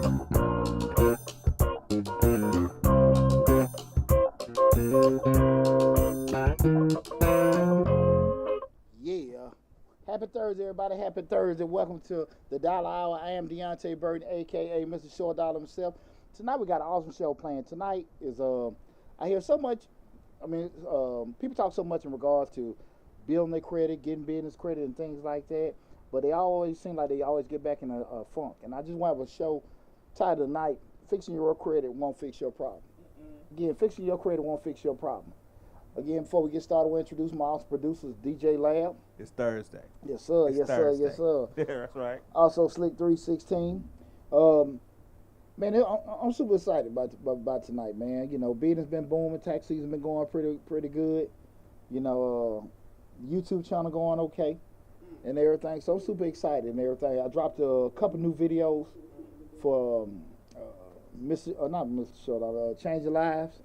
Yeah. Happy Thursday, everybody. Happy Thursday. Welcome to the Dollar Hour. I am Deonte Burden, a.k.a. Mr. Short Dollar himself. Tonight we got an awesome show planned. Tonight is, I hear so much, people talk so much in regards to building their credit, getting business credit and things like that, but they always seem like they always get back in a funk. And I just want to have a show titled tonight, Fixing Your Credit Won't Fix Your Problem. Again, fixing your credit won't fix your problem. Again, before we get started, we'll introduce my awesome producers, DJ Lab. It's Thursday. Yes, sir. It's yes, Thursday. sir. Yes, sir. That's right. Also, Slick 316. Man, I'm super excited about tonight, man. You know, business been booming, tax season been going pretty good. You know, YouTube channel going okay, and everything. So I'm super excited and everything. I dropped a couple new videos for Change Your Lives.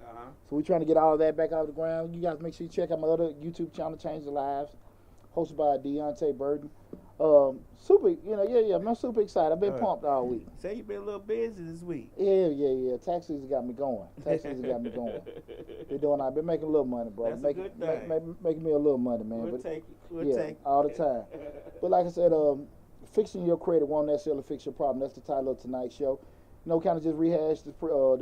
So we're trying to get all of that back out of the ground. You guys make sure you check out my other YouTube channel, Change Your Lives, hosted by Deonte Burden. I'm super excited. I've been pumped all week. Say you've been a little busy this week. Yeah. Tax season got me going. Been making a little money, bro. That's a good thing. Making me a little money, man. We'll take it. Take all the time. But like I said, fixing your credit won't necessarily fix your problem. That's the title of tonight's show. You know, kind of just rehash the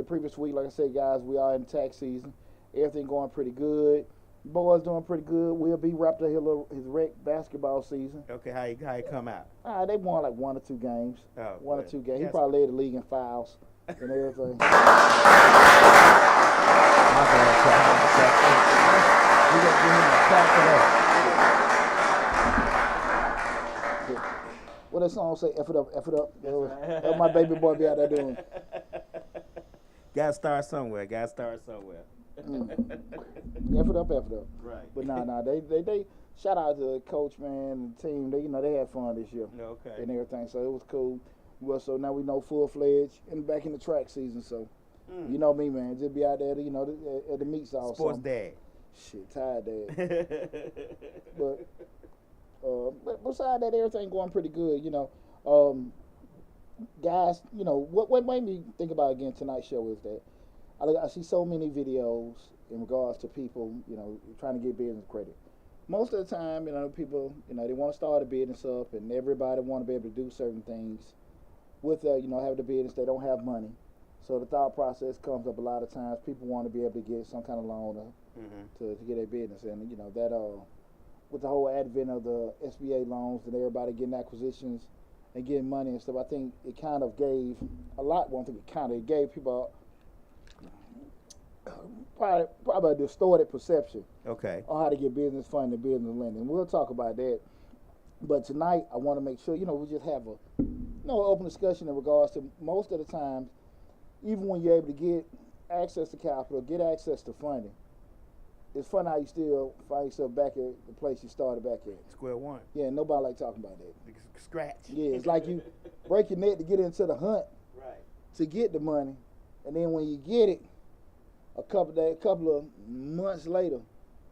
previous week. Like I said, guys, we are in tax season. Everything going pretty good. Boys doing pretty good. We'll be wrapped up his rec basketball season. Okay, how you come out? They won like 1 or 2 games. Oh, one or two games. Yes. He probably led the league in fouls and everything. My bad. We got to give him a clap for that. What that song say? F it up, F it up. That's what my baby boy be out there doing. Gotta start somewhere. F it up. Right. But they shout out to the coach, man, and the team. They had fun this year. Okay. And everything, so it was cool. Well, so now we know full-fledged and back in the track season. So, you know me, man, just be out there, at the meets all Sports summer. dad. Shit, tired dad. But besides that, everything going pretty good. You know, guys. You know what made me think about again tonight's show is that I see so many videos in regards to people, you know, trying to get business credit. Most of the time, you know, people, you know, they want to start a business up, and everybody want to be able to do certain things. With, having the business, they don't have money. So the thought process comes up a lot of times. People want to be able to get some kind of loan to get their business. And, you know, that with the whole advent of the SBA loans and everybody getting acquisitions and getting money and stuff, I think it kind of gave a lot. It gave people probably a distorted perception on how to get business funding and business lending. We'll talk about that. But tonight, I want to make sure, you know, we just have open discussion in regards to most of the times, even when you're able to get access to capital, get access to funding, it's funny how you still find yourself back at the place you started back at. Square one. Yeah, nobody like talking about that. Scratch. Yeah, it's like you break your neck to get into the hunt to get the money, and then when you get it, a couple of months later,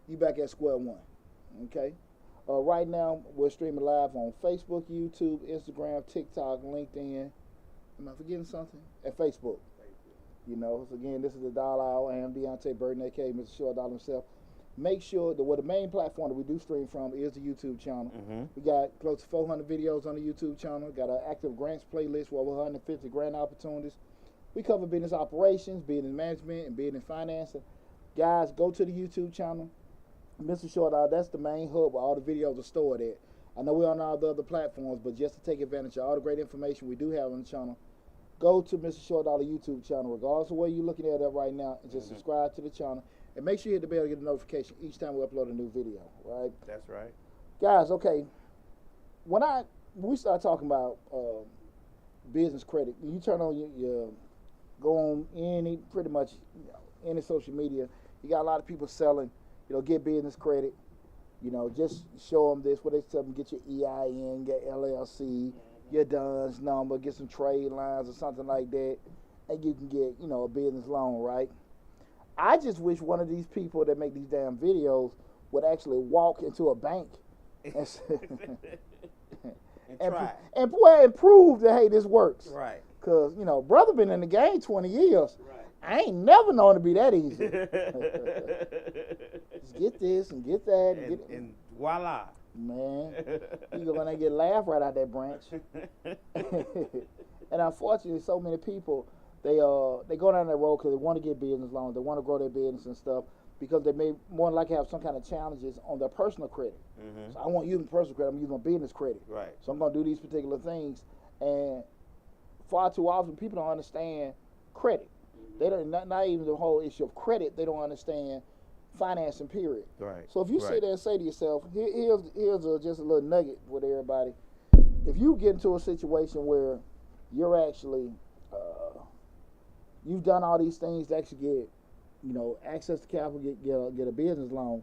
you back at square one. Okay. Right now, we're streaming live on Facebook, YouTube, Instagram, TikTok, LinkedIn. Am I forgetting something? And Facebook. You know, so again, this is the Dollar Hour. I am Deonte Burden, a.k.a. Mr. Short Dollar himself. Make sure that the main platform that we do stream from is the YouTube channel. We got close to 400 videos on the YouTube channel. Got an active grants playlist with over 150 grant opportunities. We cover business operations, business management, and business financing. Guys, go to the YouTube channel. Mr. Short Dollar, that's the main hub where all the videos are stored at. I know we're on all the other platforms, but just to take advantage of all the great information we do have on the channel, go to Mr. Short Dollar YouTube channel, regardless of where you're looking at it right now, and just subscribe to the channel. And make sure you hit the bell to get a notification each time we upload a new video, right? That's right. Guys, okay, when we start talking about business credit, you turn on go on any social media, you got a lot of people selling, get business credit, just show them this, what they tell them, get your EIN, get LLC, your DUNS number, get some trade lines or something like that, and you can get, a business loan, right? I just wish one of these people that make these damn videos would actually walk into a bank and and prove that, hey, this works. Right. Because, brother been in the game 20 years. Right. I ain't never known it to be that easy. Just get this and get that. And voila. Man, you go in there and get laughed right out that branch. And unfortunately, so many people, they go down that road because they want to get business loans. They want to grow their business and stuff because they may more than likely have some kind of challenges on their personal credit. So I won't use my personal credit. I'm using my business credit. Right. So I'm going to do these particular things. And far too often, people don't understand credit. They don't, not even the whole issue of credit. They don't understand financing, period. Right. So if you sit there and say to yourself, here's just a little nugget with everybody. If you get into a situation where you're actually, you've done all these things to actually get, access to capital, get a business loan,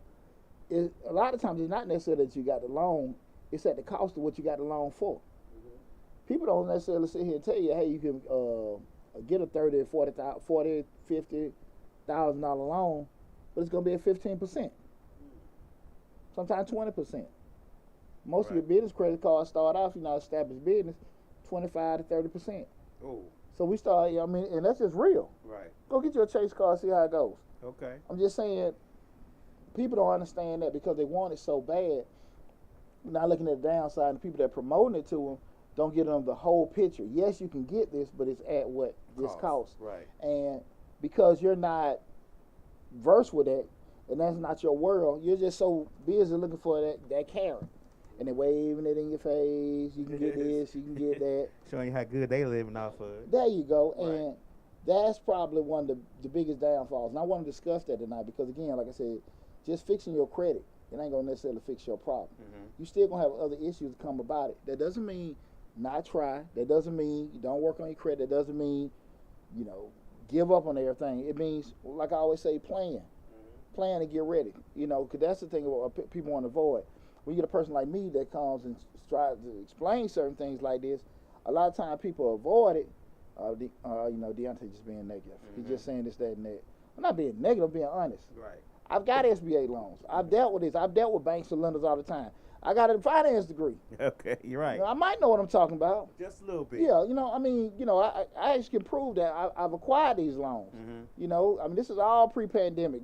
a lot of times it's not necessarily that you got the loan, it's at the cost of what you got the loan for. People don't necessarily sit here and tell you, hey, you can get a $30,000, $40,000, $50,000 loan, but it's going to be at 15%, sometimes 20%. Most of your business credit cards start off, established business, 25 to 30%. Oh. So we start, and that's just real. Right. Go get your Chase card, see how it goes. Okay. I'm just saying, people don't understand that because they want it so bad. Not looking at the downside, and the people that are promoting it to them don't get them the whole picture. Yes, you can get this, but it's at what this costs. Right. And because you're not versed with that, and that's not your world, you're just so busy looking for that carrot. And they're waving it in your face. You can get this, you can get that. Showing you how good they living off of it. There you go. Right. And that's probably one of the biggest downfalls. And I want to discuss that tonight because, again, like I said, just fixing your credit, it ain't going to necessarily fix your problem. You still going to have other issues come about it. That doesn't mean not try. That doesn't mean you don't work on your credit. That doesn't mean, give up on everything. It means, like I always say, plan. Plan to get ready. Because that's the thing about people want to avoid. When you get a person like me that comes and tries to explain certain things like this, a lot of times people avoid it. Deonte just being negative. He's just saying this, that, and that. I'm not being negative, I'm being honest. Right. I've got SBA loans. I've dealt with this. I've dealt with banks and lenders all the time. I got a finance degree. Okay, you're right. I might know what I'm talking about. Just a little bit. Yeah, I actually can prove that I've acquired these loans. This is all pre-pandemic,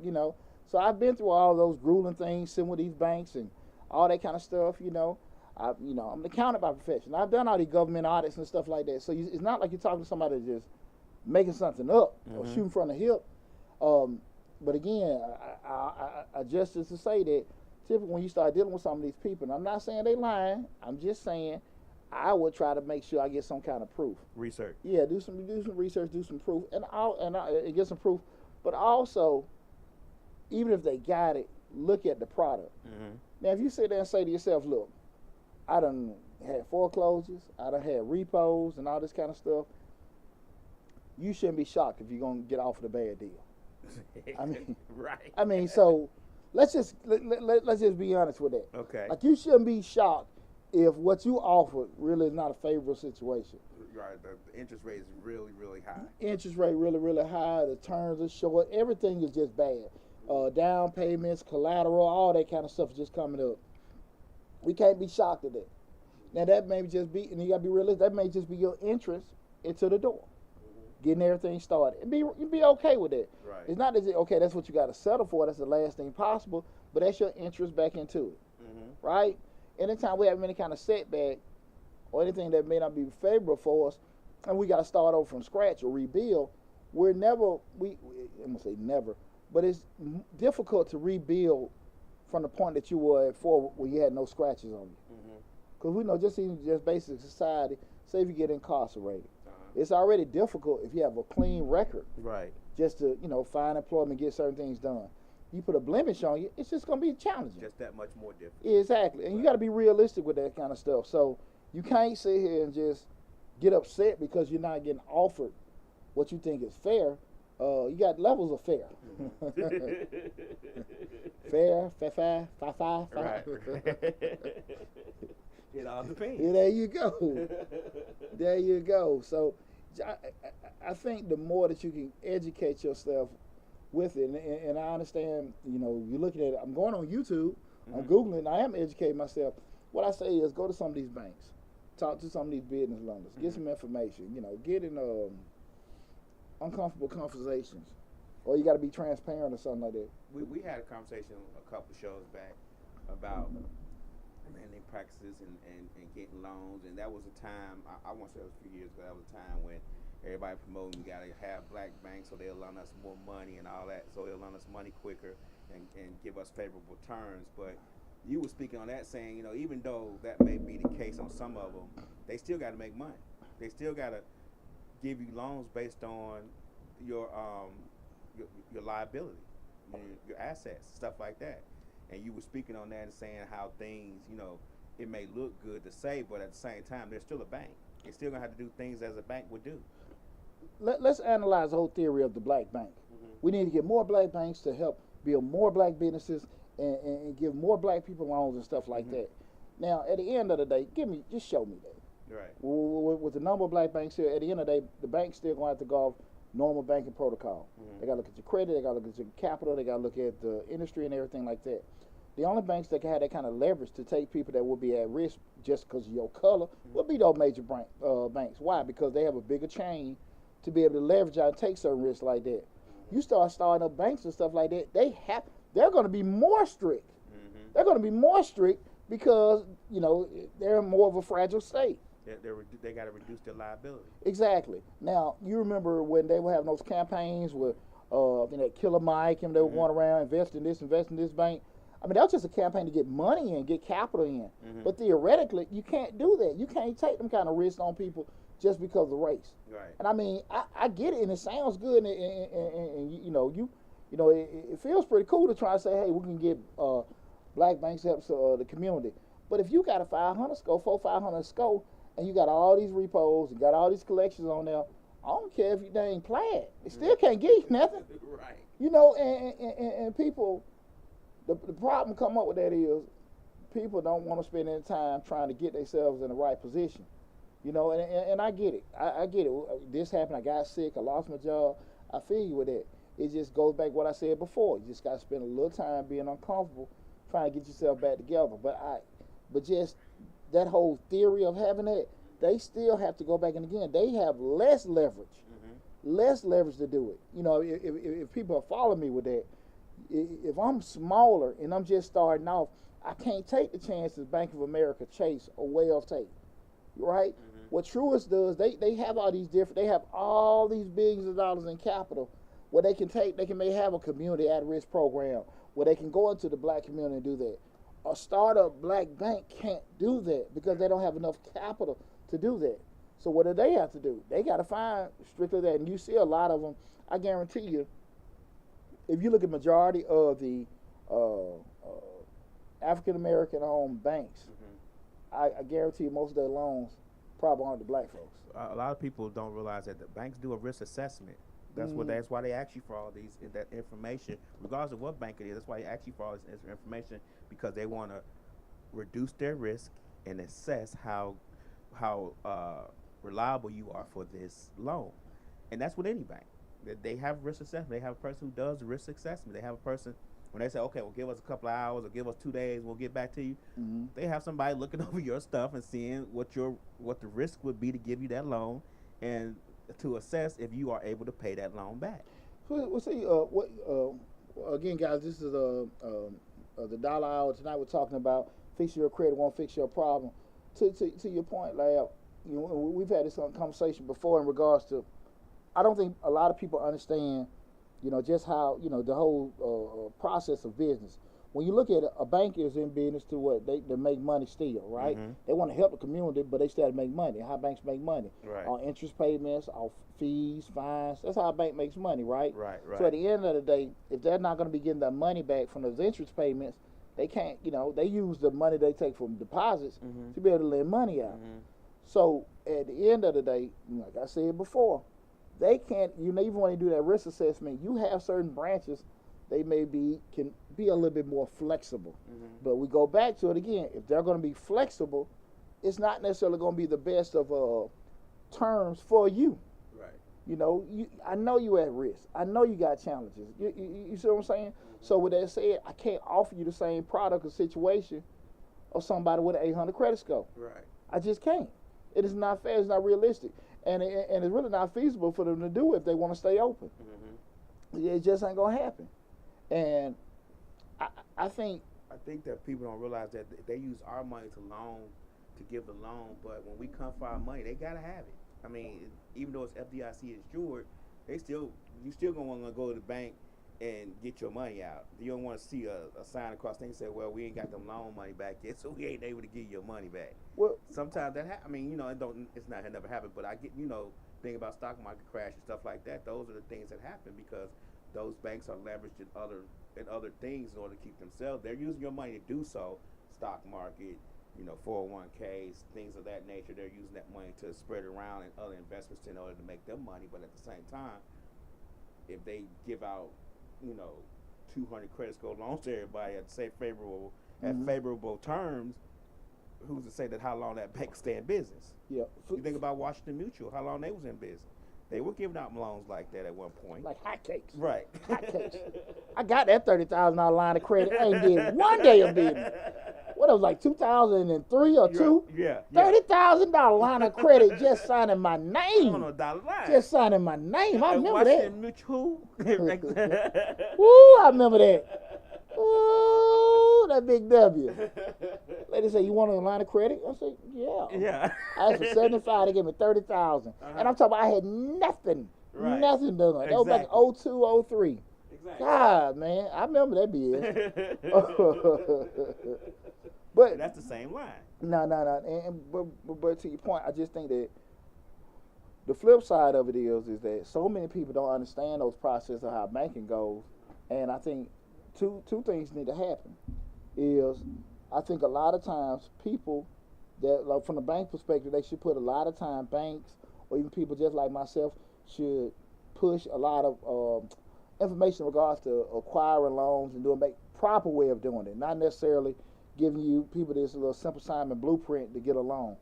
So I've been through all those grueling things, sitting with these banks and all that kind of stuff, I'm an accountant by profession. I've done all these government audits and stuff like that. So it's not like you're talking to somebody just making something up or shooting from the hip. But again, I just to say that typically when you start dealing with some of these people, and I'm not saying they lying, I'm just saying I would try to make sure I get some kind of proof. Research. Yeah, do some research, do some proof, and get some proof. But also, even if they got it, look at the product. Now, if you sit there and say to yourself, look, I done had foreclosures, I done had repos and all this kind of stuff, you shouldn't be shocked if you're going to get offered a bad deal. Right. So let's just be honest with that. Okay. Like, you shouldn't be shocked if what you offered really is not a favorable situation. Right. The interest rate is really, really high. Interest rate really, really high. The terms are short. Everything is just bad. Down payments, collateral, all that kind of stuff is just coming up. We can't be shocked at that. Now, that may just be, and you got to be realistic, that may just be your entrance into the door, getting everything started. You'd be okay with that. Right. It's not as if, okay, that's what you got to settle for, that's the last thing possible, but that's your interest back into it, right? Anytime we have any kind of setback or anything that may not be favorable for us, and we got to start over from scratch or rebuild, I'm going to say never, but it's difficult to rebuild from the point that you were at before when you had no scratches on you. Because we know just basic society, say if you get incarcerated, it's already difficult if you have a clean record. Right. Just to, find employment, get certain things done. You put a blemish on you, it's just going to be challenging. Just that much more difficult. Exactly. And you got to be realistic with that kind of stuff. So you can't sit here and just get upset because you're not getting offered what you think is fair. You got levels of fair. Fair. Right. It all depends. Yeah, there you go. There you go. So I think the more that you can educate yourself with it, and I understand, you're looking at it. I'm going on YouTube, I'm Googling, I am educating myself. What I say is go to some of these banks. talk to some of these business lenders, get some information. Get in uncomfortable conversations, or you got to be transparent or something like that. We had a conversation a couple shows back about lending practices and getting loans, and that was a time, I want to say it was a few years ago, that was a time when everybody promoting you got to have black banks so they'll loan us more money and all that, so they'll loan us money quicker and give us favorable terms. But you were speaking on that, saying, even though that may be the case on some of them, they still got to make money. They still got to give you loans based on your liability, your assets, stuff like that. And you were speaking on that and saying how things, it may look good to say, but at the same time, they're still a bank. They're still going to have to do things as a bank would do. Let's analyze the whole theory of the black bank. We need to get more black banks to help build more black businesses and give more black people loans and stuff like that. Now, at the end of the day, just show me that. Right. With the number of black banks here, at the end of the day, the bank's still going to have to go off normal banking protocol. They got to look at your credit, they got to look at your capital, they got to look at the industry and everything like that. The only banks that can have that kind of leverage to take people that will be at risk just because of your color will be those major banks. Why? Because they have a bigger chain to be able to leverage out and take certain risks like that. You start starting up banks and stuff like that, they're going to be more strict. They're going to be more strict because, they're in more of a fragile state. They got to reduce their liability. Exactly. Now, you remember when they were having those campaigns with that Killer Mike, and they were going around, invest in this bank. I mean, that was just a campaign to get money in, get capital in. But theoretically, you can't do that. You can't take them kind of risks on people just because of race. Right. And I mean, I get it, and it sounds good, and it feels pretty cool to try to say, hey, we can get black banks help the community. But if you got a 500 score, and you got all these repos and got all these collections on there, I don't care if you dang plaid. It still can't get you nothing. Right. And people, the problem come up with that is people don't want to spend any time trying to get themselves in the right position. And I get it. I get it. This happened. I got sick. I lost my job. I feel you with that. It just goes back to what I said before. You just got to spend a little time being uncomfortable, trying to get yourself back together. But just that whole theory of having that, they still have to go back, and again, they have less leverage to do it. If people are following me with that, if I'm smaller and I'm just starting off, I can't take the chances Bank of America, Chase, or Wells take, right? What Truist does, they have all these they have all these billions of dollars in capital where they may have a community at-risk program where they can go into the black community and do that. A startup black bank can't do that because they don't have enough capital to do that. So what do they have to do? They got to find strictly that. And you see a lot of them, I guarantee you, if you look at majority of the African-American owned banks, I guarantee you most of their loans probably aren't to black folks. A lot of people don't realize that the banks do a risk assessment. That's why they ask you for all that information, regardless of what bank it is. That's why they ask you for all this information, because they want to reduce their risk and assess how reliable you are for this loan. And that's with any bank. They have risk assessment. They have a person who does risk assessment. They have a person, when they say, okay, well, give us a couple of hours or give us 2 days, we'll get back to you. They have somebody looking over your stuff and seeing what the risk would be to give you that loan, and to assess if you are able to pay that loan back. Well, see, again, guys, this is the dollar hour. Tonight we're talking about fix your credit won't fix your problem. To your point, Lab, we've had this conversation before in regards to, I don't think a lot of people understand, just how, the whole process of business. When you look at it, a bank is in business to what? They make money still, right? They want to help the community, but they still have to make money. How banks make money? Right. On interest payments, off fees, fines. That's how a bank makes money, right? Right. So at the end of the day, if they're not going to be getting their money back from those interest payments, they can't, they use the money they take from deposits to be able to lend money out. So at the end of the day, like I said before, they can't, even when they do that risk assessment, you have certain branches, they can be a little bit more flexible. But we go back to it again. If they're going to be flexible, it's not necessarily going to be the best of terms for you. Right. I know you at risk. I know you got challenges. You see what I'm saying? So with that said, I can't offer you the same product or situation of somebody with an 800 credit score. Right. I just can't. It is not fair. It's not realistic, and it's really not feasible for them to do if they want to stay open. It just ain't gonna happen. And I think that people don't realize that they use our money to give the loan, but when we come for our money, they gotta have it. I mean, even though it's FDIC insured, you still gonna want to go to the bank and get your money out. You don't want to see a sign across things that say, well, we ain't got them loan money back yet, so we ain't able to give your money back. Well, sometimes that I mean, it never happened, but I get, thinking about stock market crash and stuff like that. Those are the things that happen because those banks are leveraged in other things in order to keep themselves. They're using your money to do so. Stock market, 401ks, things of that nature. They're using that money to spread around in other investments in order to make them money. But at the same time, if they give out 200 credit score loans to everybody at favorable terms, who's to say that how long that bank stay in business? Yeah. You think about Washington Mutual, how long they was in business. They were giving out loans like that at one point. Like hotcakes. Right. Hotcakes. I got that $30,000 line of credit. I ain't did one day of business. What, it was like 2003 or 2? Yeah. $30,000 line of credit just signing my name. On a dollar line. Just signing my name. I remember that. Mutual. Woo, I remember that. Ooh, that big W. Lady said, you want a line of credit? I said, yeah. Yeah. I asked for 75, they gave me 30,000. And I'm talking about I had nothing. Right. Nothing done. Exactly. That was back in 02, 03. Exactly. God, man, I remember that BS. But and that's the same line. No. But to your point, I just think that the flip side of it is that so many people don't understand those processes of how banking goes. And I think two things need to happen. I think a lot of times people that, like, from the bank perspective, they should put a lot of time, banks or even people just like myself should push a lot of information in regards to acquiring loans and doing a proper way of doing it, not necessarily giving you people this little Simple Simon blueprint to get a loan.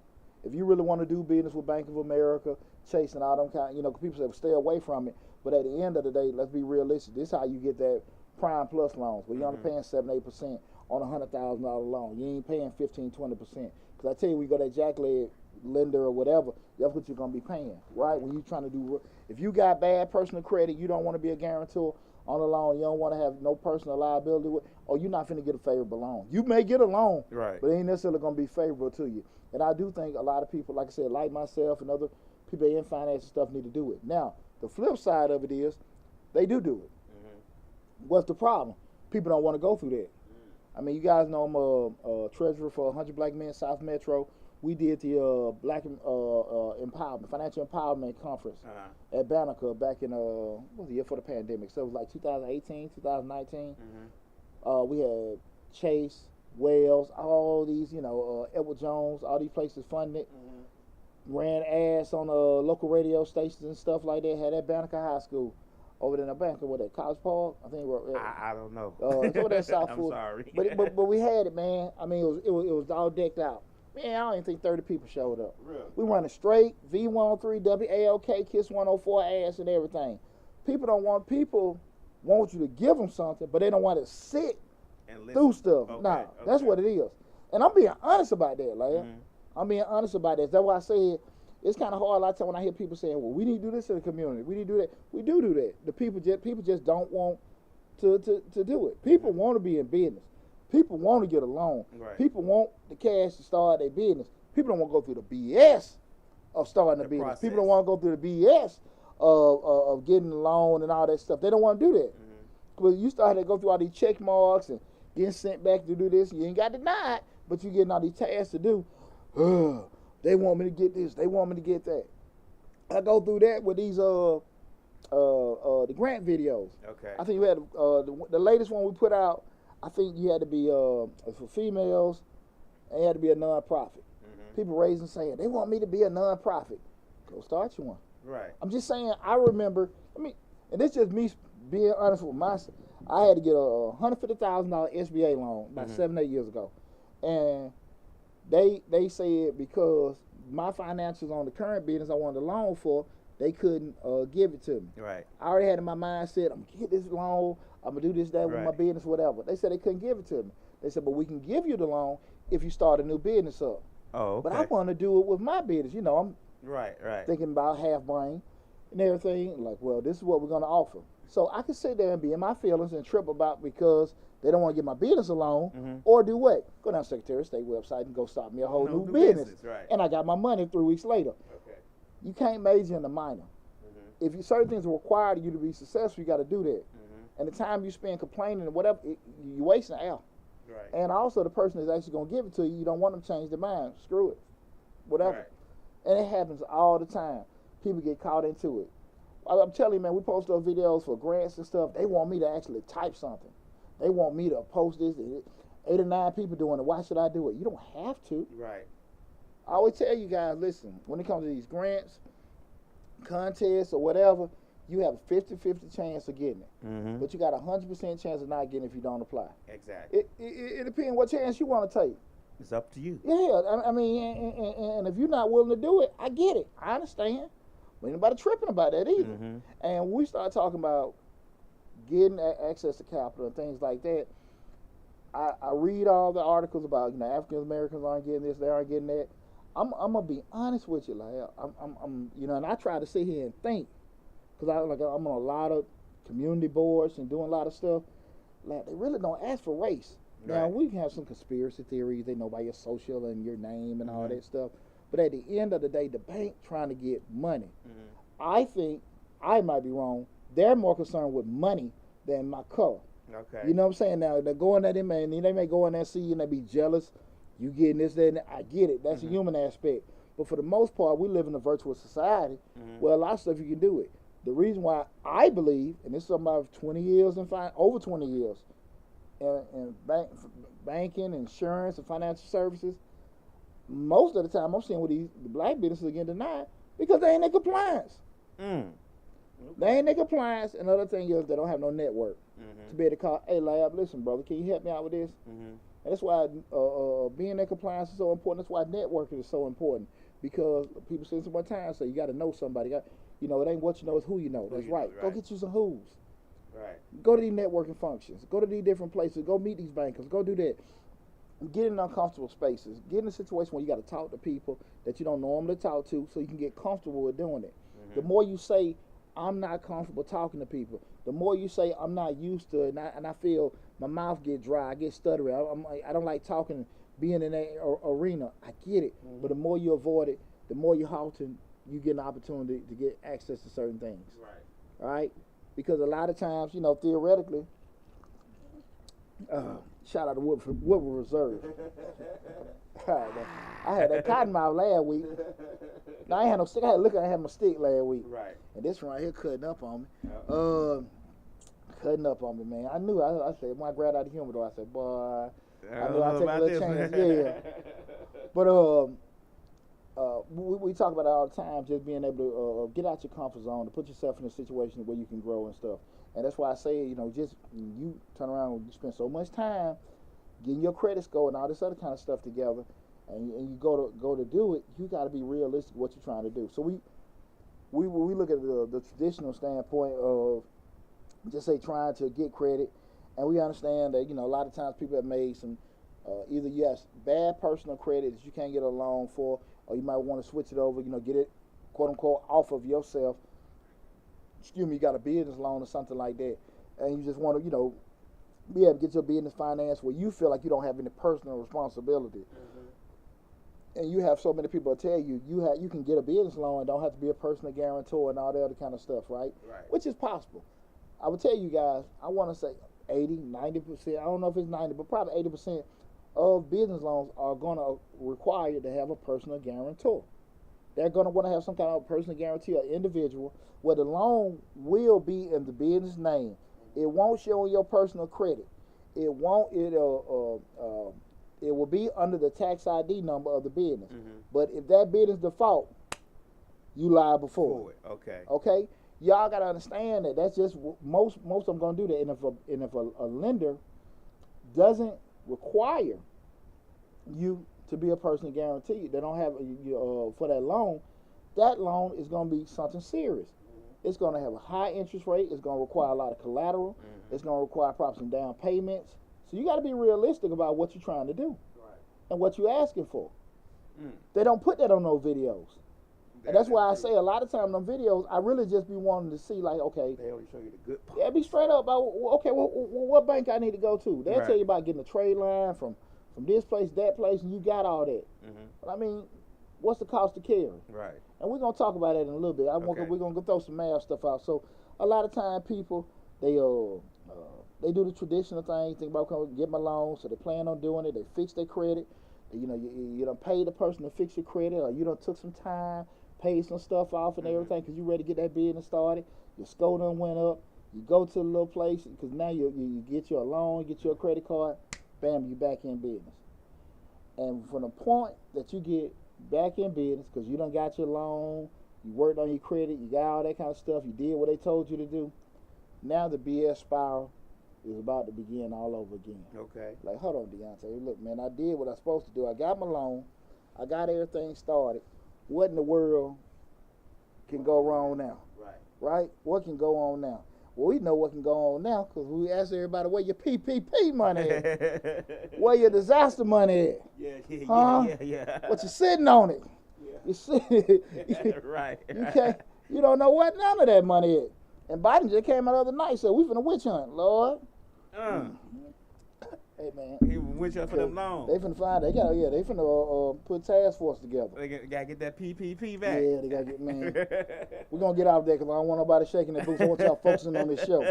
If you really want to do business with Bank of America, Chase, and all them kind, people say stay away from it. But at the end of the day, let's be realistic. This is how you get that Prime Plus loans, where you're only paying 7-8% on a $100,000 loan. You ain't paying 15-20%. Because I tell you, we go that jackleg lender or whatever, that's what you're gonna be paying, right? When you're trying to do, if you got bad personal credit, you don't want to be a guarantor on a loan. You don't want to have no personal liability with, or you're not finna get a favorable loan. You may get a loan, right, but it ain't necessarily gonna be favorable to you. And I do think a lot of people, like I said, like myself and other people in finance and stuff, need to do it. Now, the flip side of it is, they do it. Mm-hmm. What's the problem? People don't want to go through that. I mean, you guys know I'm a treasurer for 100 Black Men South Metro. We did the Black Empowerment, Financial Empowerment Conference at Banneker back in, what was the year for the pandemic? So it was like 2018, 2019. Mm-hmm. We had Chase, Wells, all these, Edward Jones, all these places funded. Mm-hmm. Ran ads on local radio stations and stuff like that. Had at Banneker High School. Over there in Banneker, what, at College Park? I think. I don't know. It's over there in South Florida. I'm sorry. But we had it, man. I mean, it was all decked out. Man, I don't even think 30 people showed up. Really? We running straight, V103, WALK, KISS 104 ads and everything. People want you to give them something, but they don't want to sit and through stuff. Okay, nah, that's what it is. And I'm being honest about that, like. Mm-hmm. I'm being honest about that. That's why I said it's kind of hard a lot of time when I hear people saying, well, we need to do this in the community. We need to do that. We do that. The people just don't want to do it. People want to be in business. People want to get a loan. Right. People want the cash to start their business. People don't want to go through the BS of starting a business. Process. People don't want to go through the BS of getting a loan and all that stuff. They don't want to do that. Because you start to go through all these check marks and getting sent back to do this. You ain't got denied, but you're getting all these tasks to do. They want me to get this. They want me to get that. I go through that with these the grant videos. Okay. I think we had the latest one we put out. I think you had to be for females, and you had to be a nonprofit. Mm-hmm. People raising saying they want me to be a nonprofit. Go start you one. Right. I'm just saying. I remember. And this just me being honest with myself. I had to get a $150,000 SBA loan about 7-8 years ago, and they said because my financials on the current business I wanted a loan for, they couldn't give it to me. Right. I already had in my mindset, I'm gonna get this loan, I'm gonna do this, that with my business, whatever. They said they couldn't give it to me. They said, but we can give you the loan if you start a new business up. Oh, okay. But I want to do it with my business. I'm right. thinking about half brain and everything. Like, well, this is what we're going to offer. So I can sit there and be in my feelings and trip about because they don't want to get my business alone, or do what? Go down to Secretary of State website and go start me a whole new business. Right. And I got my money 3 weeks later. Okay. You can't major in the minor. If certain things are required of you to be successful, you got to do that. And the time you spend complaining and whatever, you're wasting out. Right. And also the person that's actually going to give it to you, you don't want them to change their mind. Screw it. Whatever. Right. And it happens all the time. People get caught into it. I'm telling you, man, we post those videos for grants and stuff. They want me to actually type something. They want me to post this. 8 or 9 people doing it. Why should I do it? You don't have to. Right. I always tell you guys, listen, when it comes to these grants, contests, or whatever, you have a 50-50 chance of getting it. But you got a 100% chance of not getting it if you don't apply. Exactly. It depends what chance you want to take. It's up to you. Yeah, I mean, and if you're not willing to do it, I get it. I understand. But ain't nobody tripping about that either. And we start talking about getting access to capital and things like that. I read all the articles about African Americans aren't getting this, they aren't getting that. I'm gonna be honest with you, like I'm and I try to sit here and think, because I'm on a lot of community boards and doing a lot of stuff. Like, they really don't ask for race. Right. Now we can have some conspiracy theories. They know by your social and your name and all that stuff. But at the end of the day, the bank trying to get money. I think, I might be wrong, they're more concerned with money than my color. Okay. You know what I'm saying? Now, they're going at them, and they may go in there and see you and they be jealous. You getting this, that, and that. I get it. That's a human aspect. But for the most part, we live in a virtual society where a lot of stuff you can do it. The reason why I believe, and this is about 20 years and over 20 years, in banking, insurance, and financial services, most of the time I'm seeing where the black businesses are getting denied because they ain't in compliance. They ain't in compliance. Another thing is they don't have no network to be able to call, hey, lab, listen, brother, can you help me out with this? And that's why being in compliance is so important. That's why networking is so important, because people say so much time, say you got to know somebody. It ain't what you know, it's who you know. That's right. Go get you some who's. Right. Go to these networking functions. Go to these different places. Go meet these bankers. Go do that. Get in uncomfortable spaces. Get in a situation where you got to talk to people that you don't normally talk to, so you can get comfortable with doing it. The more you say, I'm not comfortable talking to people, the more you say, I'm not used to it, and I feel my mouth get dry, I get stuttery, I don't like talking, being in that arena. I get it. But the more you avoid it, the more you halting, you get an opportunity to get access to certain things. Right. All right? Because a lot of times, theoretically, shout out to Woodward Reserve. I had that cotton mouth last week. Now, I ain't had no stick. I had my stick last week. Right. And this one right here cutting up on me. Cutting up on me, man. I knew. I said, when I grabbed out the humidor, I said, boy, I knew I'd take a little chance. Yeah. But we talk about it all the time, just being able to get out your comfort zone, to put yourself in a situation where you can grow and stuff. And that's why I say, just you turn around and you spend so much time getting your credit score and all this other kind of stuff together, and you go to do it, you got to be realistic what you're trying to do. So we look at the traditional standpoint of just say trying to get credit, and we understand that a lot of times people have made some either you have bad personal credit that you can't get a loan for, or you might want to switch it over, get it quote unquote off of yourself. You got a business loan or something like that, and you just want to be able to get your business finance where you feel like you don't have any personal responsibility. And you have so many people tell you you can get a business loan and don't have to be a personal guarantor and all that other kind of stuff, right? Which is possible. I would tell you guys, I want to say 80, 90%, I don't know if it's 90, but probably 80% of business loans are going to require to have a personal guarantor. They're going to want to have some kind of personal guarantee or individual where the loan will be in the business name. It won't show your personal credit. It won't. It will be under the tax ID number of the business. But if that business default, you liable for it. Okay. Okay. Y'all gotta understand that that's just most of them gonna do that. And if a lender doesn't require you to be a personal guarantee, they don't have for that loan is gonna be something serious. It's going to have a high interest rate. It's going to require a lot of collateral. It's going to require probably some down payments. So you got to be realistic about what you're trying to do and what you're asking for. They don't put that on those videos. And that's why I say a lot of times on videos, I really just be wanting to see, like, okay. They only show you the good part. Yeah, be straight up about, okay, what bank I need to go to. They'll tell you about getting a trade line from this place, that place, and you got all that. But I mean, what's the cost to carry? Right. And we're going to talk about that in a little bit. We're going to throw some math stuff out. So a lot of time people, they do the traditional thing, think about getting a loan, so they plan on doing it. They fix their credit. You know, you done pay the person to fix your credit, or you done took some time, paid some stuff off and everything because you ready to get that business started. Your score done went up. You go to the little place because now you get your loan, get your credit card, bam, you back in business. And from the point that you get back in business because you done got your loan, you worked on your credit, you got all that kind of stuff, you did what they told you to do, now the BS spiral is about to begin all over again. Okay. Like, hold on, Deonte. Look, man, I did what I was supposed to do. I got my loan. I got everything started. What in the world can go wrong now? Right? What can go on now? Well, we know what can go on now because we asked everybody where your PPP money at. Where your disaster money at? Yeah. But you're sitting on it. Yeah. You're sitting. Right. You don't know what none of that money is. And Biden just came out the other night, said we finna witch hunt, Lord. Hey man, he witch hunt for them loans. They finna find. They finna put task force together. They gotta get that PPP back. Yeah, they gotta get, man. We're gonna get out there because I don't want nobody shaking their boots. I want y'all focusing on this show.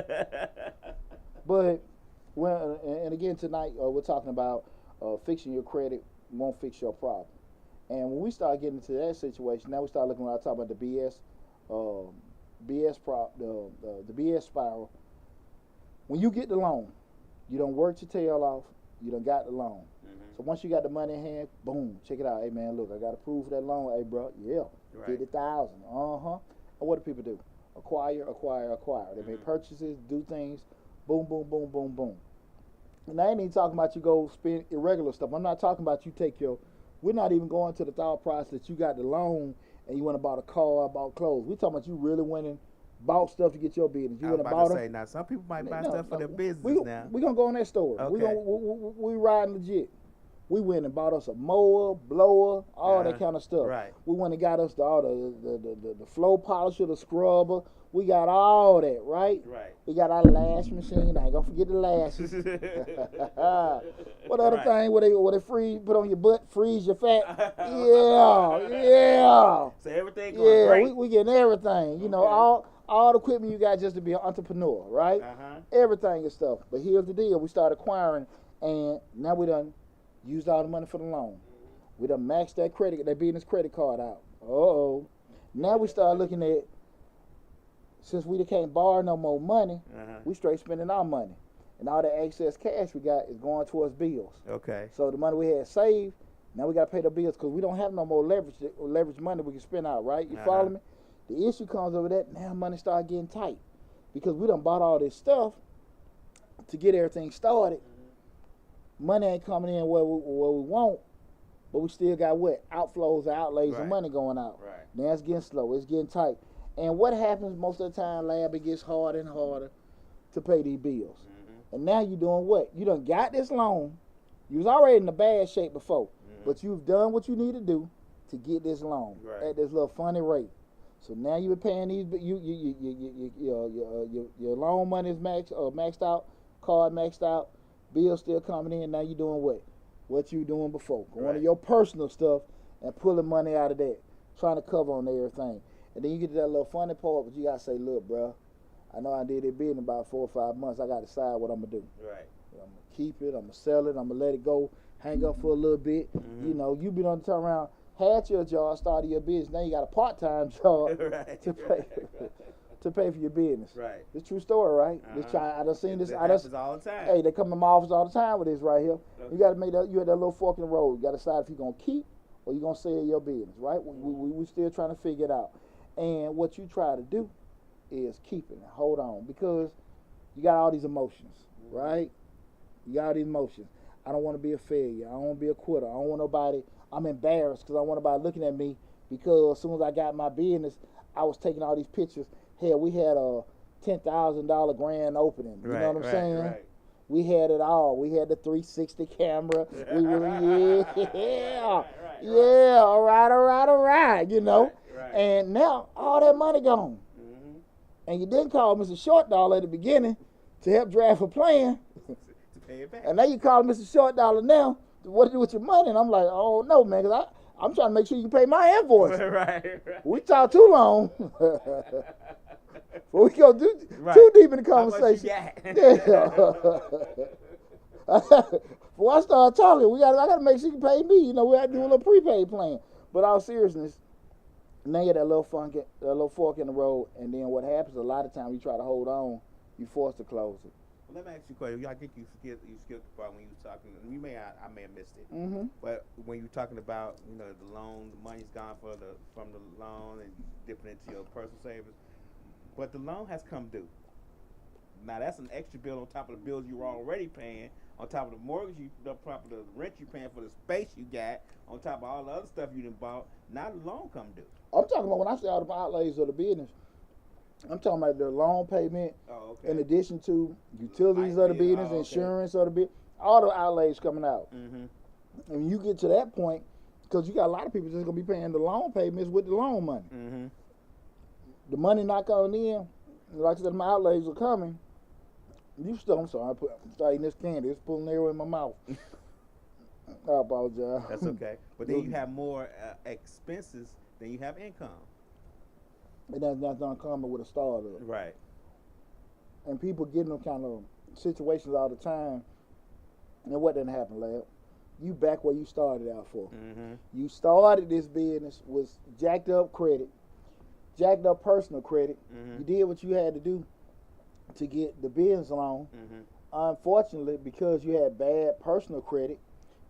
But and again tonight we're talking about fixing your credit won't fix your problem. And when we start getting into that situation, now we start looking around talking about the BS. The BS spiral. When you get the loan, you don't work your tail off. You done got the loan. So once you got the money in hand, boom, check it out. Hey man, look, I got to prove that loan. Hey bro, yeah, 50,000. And what do people do? Acquire. They make purchases, do things. Boom, boom, boom, boom, boom. And I ain't even talking about you go spend irregular stuff. I'm not talking about you take your. We're not even going to the thought process that you got the loan and you went and bought a car, bought clothes. We talking about you really went and bought stuff to get your business. You I was went and about bought to say, now some people might buy stuff for their business now. We're going to go on that story. Okay. We riding legit. We went and bought us a mower, blower, all that kind of stuff. Right. We went and got us the flow polisher, the scrubber. We got all that, right? Right. We got our lash machine. I ain't gonna forget the lashes. What other thing? Where they freeze, put on your butt, freeze your fat? Yeah. So everything going great. We getting everything. You know, all the equipment you got just to be an entrepreneur, right? Everything and stuff. But here's the deal: we started acquiring, and now we done used all the money for the loan. We done maxed that business credit card out. Now we start looking at. Since we can't borrow no more money, we straight spending our money. And all the excess cash we got is going towards bills. Okay. So the money we had saved, now we got to pay the bills because we don't have no more leverage money we can spend out, right? You follow me? The issue comes over that now money start getting tight because we done bought all this stuff to get everything started. Money ain't coming in where we want, but we still got what? Outflows, outlays, and money going out. Right. Now it's getting slow. It's getting tight. And what happens most of the time, Lab, it gets harder and harder to pay these bills. And now you're doing what? You done got this loan. You was already in a bad shape before, but you've done what you need to do to get this loan at this little funny rate. So now you're paying these. Your loan money is maxed out, card maxed out, bills still coming in. Now you're doing what? What you doing before? Going to your personal stuff and pulling money out of that, trying to cover on everything. And then you get to that little funny part, but you got to say, look, bro, I know I did it big in about 4 or 5 months. I got to decide what I'm going to do. Right. I'm going to keep it. I'm going to sell it. I'm going to let it go, hang up for a little bit. You know, you've been on the turn around, had your job, started your business. Now you got a part-time job to pay for your business. Right. It's a true story, right? I done seen this. That happens all the time. Hey, they come to my office all the time with this right here. You got to make that. You had that little fork in the road. You got to decide if you're going to keep or you're going to sell your business, right? We still trying to figure it out. And what you try to do is keep it and hold on because you got all these emotions, right? You got all these emotions. I don't want to be a failure. I don't want to be a quitter. I don't want nobody. I'm embarrassed because I don't want nobody looking at me because as soon as I got my business, I was taking all these pictures. Hell, we had a $10,000 grand opening. You know what I'm saying? Right. We had it all. We had the 360 camera. We really, Yeah, all right, you know. Right. And now all that money gone. Mm-hmm. And you didn't call Mr. Short Dollar at the beginning to help draft a plan. To pay it back. And now you call Mr. Short Dollar now to what to do with your money. And I'm like, oh, no, man, because I'm trying to make sure you can pay my invoice. Right. We talk too long. Well, we go too deep in the conversation. How much you got? Before I start talking, I got to make sure you pay me. You know, we got to do a little prepaid plan. But all seriousness, now you get that little fork in the road, and then what happens a lot of times you try to hold on, you forced to close it. Well, let me ask you a question. I think you skipped the part when you were talking. I may have missed it. Mm-hmm. But when you were talking about, you know, the loan, the money's gone from the loan and dipping into your personal savings, but the loan has come due. Now that's an extra bill on top of the bills you were already paying, on top of the mortgage, on top of the rent you're paying for the space you got, on top of all the other stuff you done bought. Now the loan come due. I'm talking about when I say all the outlays of the business. I'm talking about the loan payment, in addition to utilities of the business, insurance of the business, all the outlays coming out. Mm-hmm. And when you get to that point, because you got a lot of people just going to be paying the loan payments with the loan money. Mm-hmm. The money not coming in, like I said, my outlays are coming. I'm sorry, I'm eating this candy. It's pulling air in my mouth. I apologize. That's okay. But then you have more expenses than you have income. And that's uncommon with a startup. Right. And people get in them kind of situations all the time. And what didn't happen, Lab? You back where you started out for. Mm-hmm. You started this business with jacked up credit, jacked up personal credit. Mm-hmm. You did what you had to do to get the business loan. Mm-hmm. Unfortunately, because you had bad personal credit,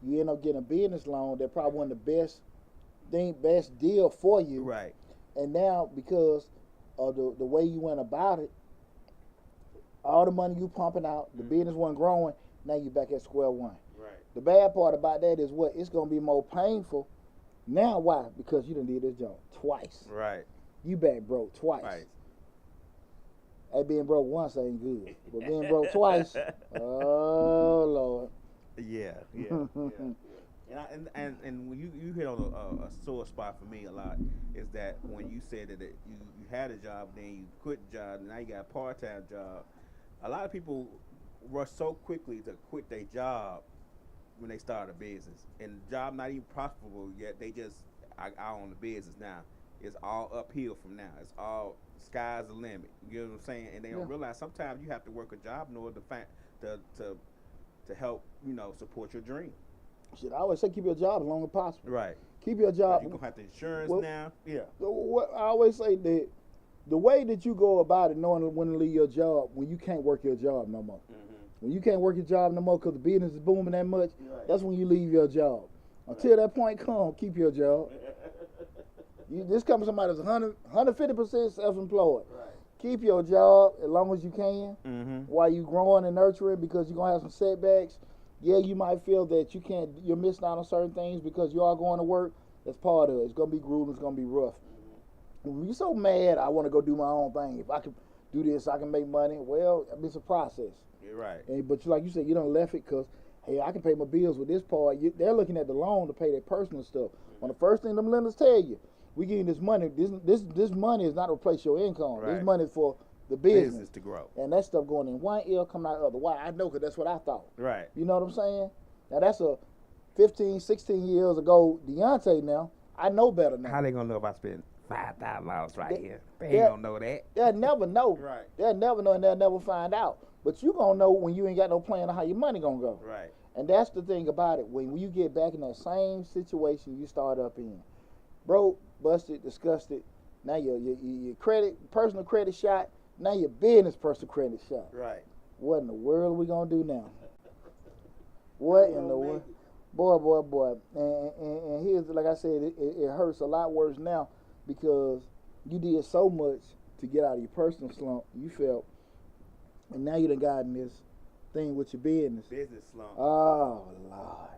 you end up getting a business loan that probably wasn't the best deal for you. Right. And now, because of the way you went about it, all the money you pumping out, the business wasn't growing, now you're back at square one. Right. The bad part about that is what? It's going to be more painful. Now, why? Because you done did this job twice. Right. You back broke twice. Right. Hey, being broke once ain't good. But being broke twice, oh, Lord. Yeah. And when you hit on a sore spot for me a lot is that when you said that you had a job, then you quit the job, and now you got a part-time job. A lot of people rush so quickly to quit their job when they start a business, and the job not even profitable yet. They just I own the business now. It's all uphill from now. It's all sky's the limit. You know what I'm saying? And they don't realize sometimes you have to work a job in order to help support your dream. Shit, I always say keep your job as long as possible. Right. Keep your job. You're going to have the insurance now. Yeah. I always say that the way that you go about it, knowing when to leave your job, when you can't work your job no more. Mm-hmm. When you can't work your job no more because the business is booming that much, that's when you leave your job. Until that point comes, keep your job. This comes from somebody that's 150% self-employed. Right. Keep your job as long as you can while you growing and nurturing, because you're going to have some setbacks. Yeah, you might feel that you're missing out on certain things because you are going to work. That's part of it. It's going to be grueling. It's going to be rough. When you're so mad, I want to go do my own thing. If I can do this, I can make money. Well, it's a process. You're right. But like you said, you don't left it because, hey, I can pay my bills with this part. They're looking at the loan to pay their personal stuff. When the first thing them lenders tell you, we give you this money. This money is not to replace your income. Right. This money is for the business to grow. And that stuff going in one ear, coming out the other. Why? I know, because that's what I thought. Right. You know what I'm saying? Now, that's a 15, 16 years ago Deonte now. I know better now. How they going to know if I spend $5,000 right here? They ain't going to know that. They'll never know. Right. They'll never know, and they'll never find out. But you going to know when you ain't got no plan on how your money going to go. Right. And that's the thing about it. When you get back in that same situation you started up in, broke, busted, disgusted, now your personal credit shot, now your business personal credit shot. Right. What in the world are we going to do now? What in the world? Boy. And here's, like I said, it hurts a lot worse now because you did so much to get out of your personal slump, you felt, and now you done gotten this thing with your business. Business slump. Oh, Lord.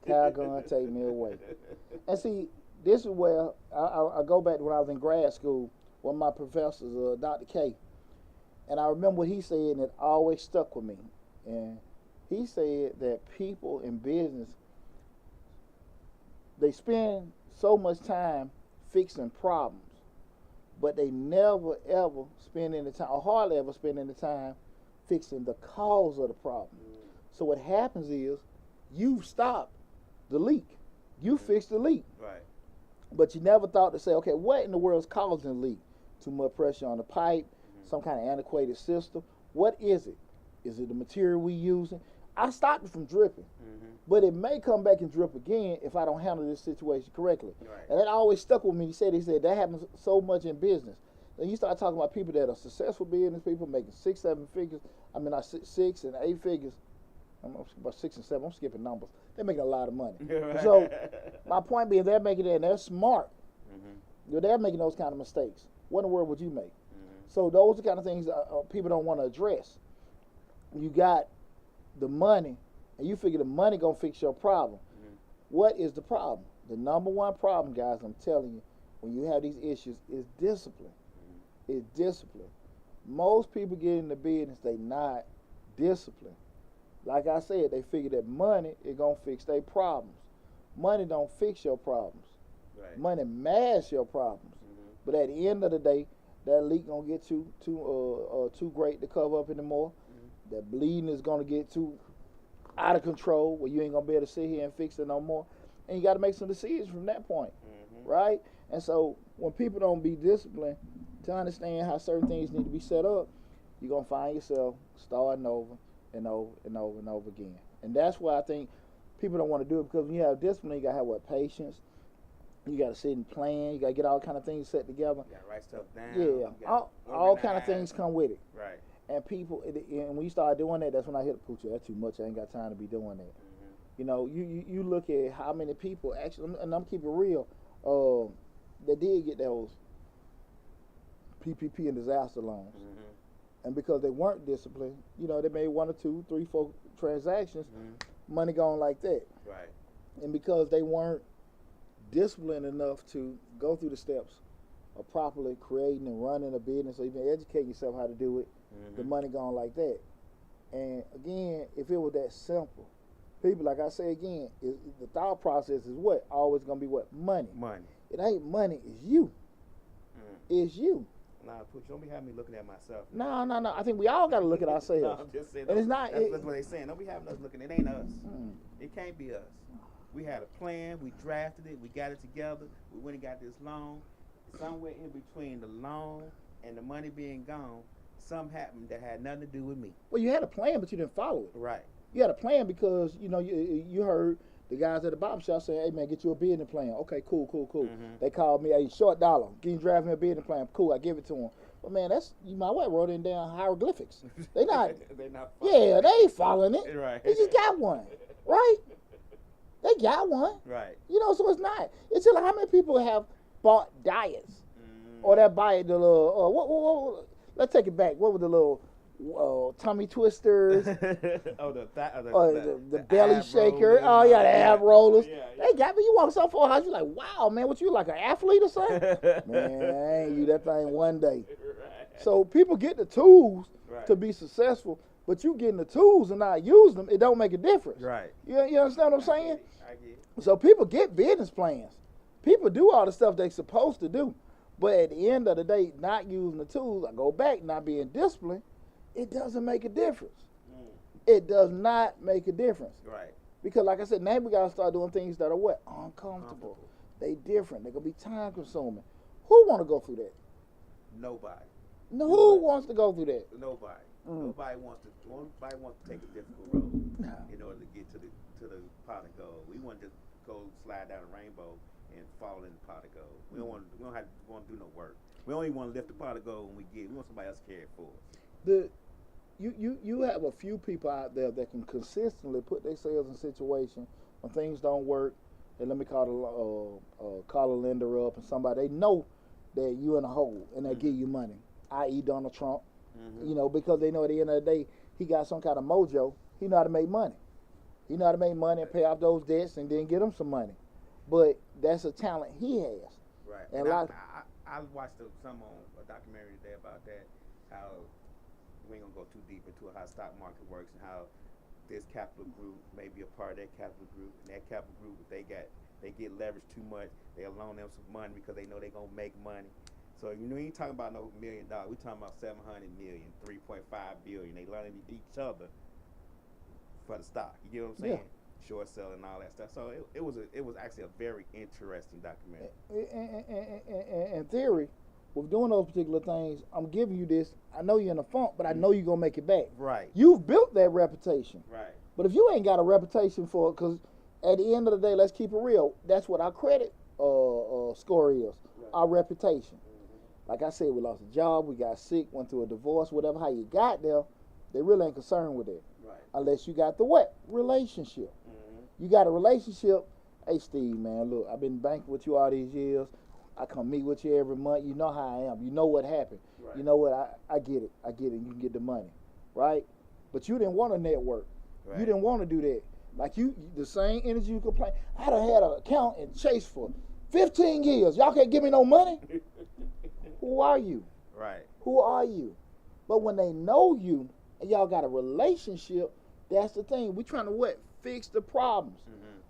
Ty gonna take me away. And see, this is where I go back to when I was in grad school, one of my professors, Dr. K, and I remember what he said, and it always stuck with me. And he said that people in business, They spend so much time fixing problems, but they never ever spend any time, or hardly ever spend any time fixing the cause of the problem. So what happens is you stop the leak. You fix the leak. Right. But you never thought to say, okay, what in the world is causing the leak? Too much pressure on the pipe, some kind of antiquated system. What is it? Is it the material we using? I stopped it from dripping. But it may come back and drip again if I don't handle this situation correctly. Right. And that always stuck with me. They said that happens so much in business. Then you start talking about people that are successful business people making 6, 7 figures. I mean, 6 and 8 figures. I'm about 6 and 7. I'm skipping numbers. They're making a lot of money. So my point being, they're making it, and they're smart. They're making those kind of mistakes. What in the world would you make? So those are the kind of things people don't want to address. You got the money, and you figure the money gonna fix your problem. What is the problem? The number one problem, guys, I'm telling you, when you have these issues, is discipline. It's discipline. Most people get in the business, they not disciplined. Like I said, they figure that money is gonna fix their problems. Money don't fix your problems. Right. Money masks your problems. But at the end of the day, that leak gonna get too great to cover up anymore. That bleeding is gonna get too out of control where you ain't gonna be able to sit here and fix it no more. And you got to make some decisions from that point, right? And so when people don't be disciplined to understand how certain things need to be set up, you're gonna find yourself starting over and over and over and over again. And that's why I think people don't want to do it, because when you have discipline, you gotta have patience. You gotta sit and plan. You gotta get all kind of things set together. You gotta write stuff down. Yeah, all kind of things come with it. Right. And people, and when you start doing that, that's when I hit the pooch. That's too much. I ain't got time to be doing that. You know, you look at how many people actually, and I'm keeping it real, that did get those PPP and disaster loans. And because they weren't disciplined, you know, they made 1 or 2, 3, 4 transactions, money gone like that. Right. And because they weren't disciplined enough to go through the steps of properly creating and running a business, or even educating yourself how to do it, the money gone like that. And again, if it was that simple, people, like I say again, the thought process is what? Always gonna be what? Money. Money. It ain't money, it's you. It's you. Nah, Pooch, don't be having me looking at myself. No. I think we all gotta look at ourselves. No, I'm just saying. And it's not. That's what they saying. Don't be having us looking. It ain't us. It can't be us. We had a plan. We drafted it. We got it together. We went and got this loan. Somewhere in between the loan and the money being gone, something happened that had nothing to do with me. Well, you had a plan, but you didn't follow it. Right. You had a plan because, you know, you heard the guys at the barber shop say, hey, man, get you a business plan. Okay, cool. They called me, hey, short dollar. Can you draft me a business plan? Cool, I give it to them. But, man, you might well wrote it down hieroglyphics. They not. They not. Yeah, they ain't following it. Right. They just got one. Right? They got one. Right. You know, so it's not. It's just like how many people have bought diets? Or that buy the little, let's take it back. What were the little tummy twisters? The belly shaker. Oh, yeah, the ab rollers. Yeah. They got me. You walk some for a house, you're like, wow, man, what you like, an athlete or something? Man, I ain't you that thing one day. Right. So people get the tools to be successful, but you getting the tools and not using them, it don't make a difference. Right. You understand what I'm saying? I get it. So people get business plans. People do all the stuff they're supposed to do. But at the end of the day, not using the tools, I go back, not being disciplined, it doesn't make a difference. It does not make a difference. Right. Because like I said, now we got to start doing things that are what? Uncomfortable. They different. They're going to be time consuming. Who want to go through that? Nobody. No, who wants to go through that? Nobody. Nobody wants to take a difficult road in order to get to the pot of gold. We want to just go slide down a rainbow and fall in the pot of gold. We don't want to do no work. We don't even want to lift the pot of gold when we get it. We want somebody else to carry it for us. You have a few people out there that can consistently put themselves in situations when things don't work, and let me call a lender up and somebody, they know that you in a hole and they give you money, i.e. Donald Trump, you know, because they know at the end of the day he got some kind of mojo. He know how to make money. He know how to make money and pay off those debts and then get him some money. But that's a talent he has. Right. And I watched some on a documentary today about that, how we ain't gonna go too deep into how the stock market works and how this capital group may be a part of that capital group, and that capital group, if they got they get leveraged too much. They'll loan them some money because they know they're gonna make money. So we ain't talking about no $1 million. We talking about 700 million, 3.5 billion. They learning each other for the stock. You get what I'm saying? Yeah. Short selling and all that stuff. So it was actually a very interesting documentary. In theory, with doing those particular things, I'm giving you this. I know you're in a funk, but I know you're gonna make it back. Right. You've built that reputation. Right. But if you ain't got a reputation for it, because at the end of the day, let's keep it real. That's what our credit score is. Right. Our reputation. Like I said, we lost a job, we got sick, went through a divorce, whatever. How you got there, they really ain't concerned with it. Right. Unless you got the what? Relationship. You got a relationship. Hey, Steve, man, look, I've been banking with you all these years. I come meet with you every month. You know how I am. You know what happened. Right. You know what? I get it. I get it. You can get the money, right? But you didn't want to network. Right. You didn't want to do that. Like the same energy you complain. I done had an account in Chase for 15 years. Y'all can't give me no money. Who are you? Right. Who are you? But when they know you and y'all got a relationship, that's the thing. We trying to what? Fix the problems.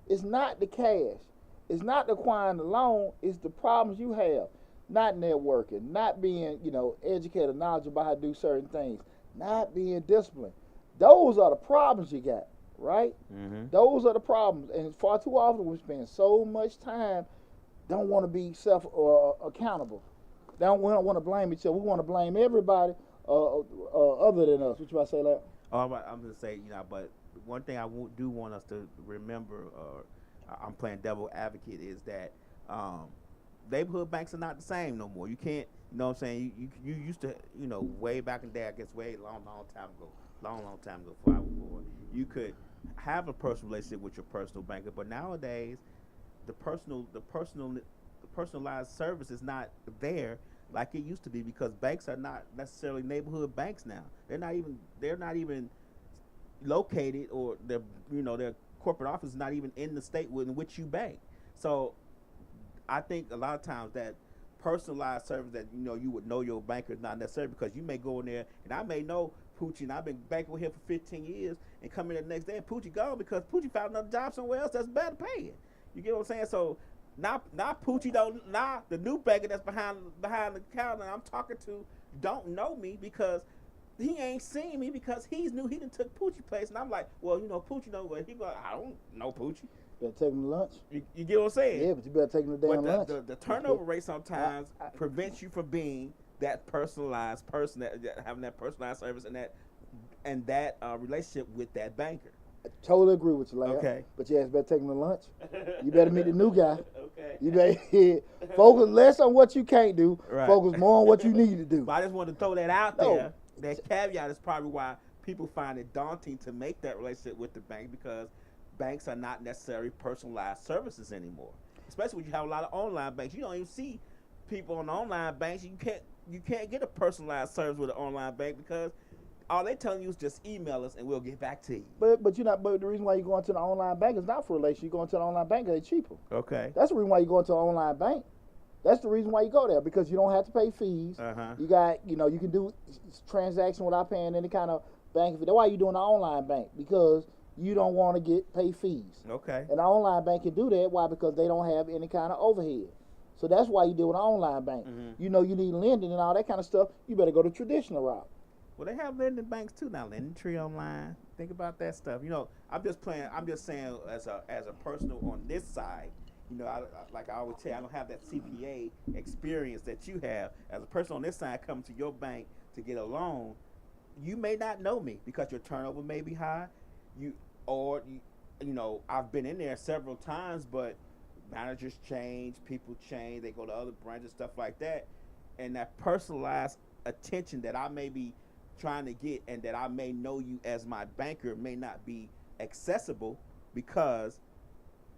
It's not the cash. It's not acquiring the loan. It's the problems you have. Not networking, not being, educated, knowledgeable about how to do certain things, not being disciplined. Those are the problems you got, right? Those are the problems. And far too often we spend so much time, don't want to be accountable. We don't want to blame each other. We want to blame everybody other than us. What you about to say, Larry? I'm going to say, but one thing I do want us to remember, I'm playing devil advocate, is that neighborhood banks are not the same no more. You can't, you know what I'm saying? You used to, way back in the day, I guess way long time ago, before I was born, you could have a personal relationship with your personal banker, but nowadays, the personalized service is not there like it used to be, because banks are not necessarily neighborhood banks now. They're not even located, or their corporate office is not even in the state in which you bank. So I think a lot of times that personalized service that you would know your banker is not necessary, because you may go in there and I may know Poochie and I've been banking with him for 15 years and come in the next day and Poochie gone because Poochie found another job somewhere else that's better paying. You get what I'm saying? So now Poochie the new banker that's behind the counter I'm talking to don't know me, because he ain't seen me, because he's new. He done took Poochie place, and I'm like, well, Poochie know where he go. I don't know Poochie. Better take him to lunch. You get what I'm saying? Yeah, but you better take him to damn lunch. The turnover rate sometimes prevents you from being that personalized person, that having that personalized service and that relationship with that banker. I totally agree with you, Larry. Okay. But you better take him to lunch. You better meet the new guy. Okay. You better focus less on what you can't do. Right. Focus more on what you need to do. But I just wanted to throw that out there. That caveat is probably why people find it daunting to make that relationship with the bank, because banks are not necessarily personalized services anymore. Especially when you have a lot of online banks. You don't even see people on the online banks. You can't get a personalized service with an online bank, because all they telling you is just email us and we'll get back to you. But the reason why you're going to the online bank is not for relations. You're going to the online bank because it's cheaper. Okay. That's the reason why you're going to an online bank. That's the reason why you go there, because you don't have to pay fees. You got, you can do transactions without paying any kind of bank fee. That's why you're doing an online bank, because you don't want to pay fees. Okay. And an online bank can do that. Why? Because they don't have any kind of overhead. So that's why you do an online bank. You need lending and all that kind of stuff. You better go the traditional route. Well, they have lending banks too now. Lending Tree Online. Think about that stuff. I'm just saying as a personal on this side. Like I always tell you, I don't have that CPA experience that you have. As a person on this side coming to your bank to get a loan, you may not know me because your turnover may be high. I've been in there several times, but managers change, people change, they go to other branches, stuff like that. And that personalized attention that I may be trying to get, and that I may know you as my banker, may not be accessible because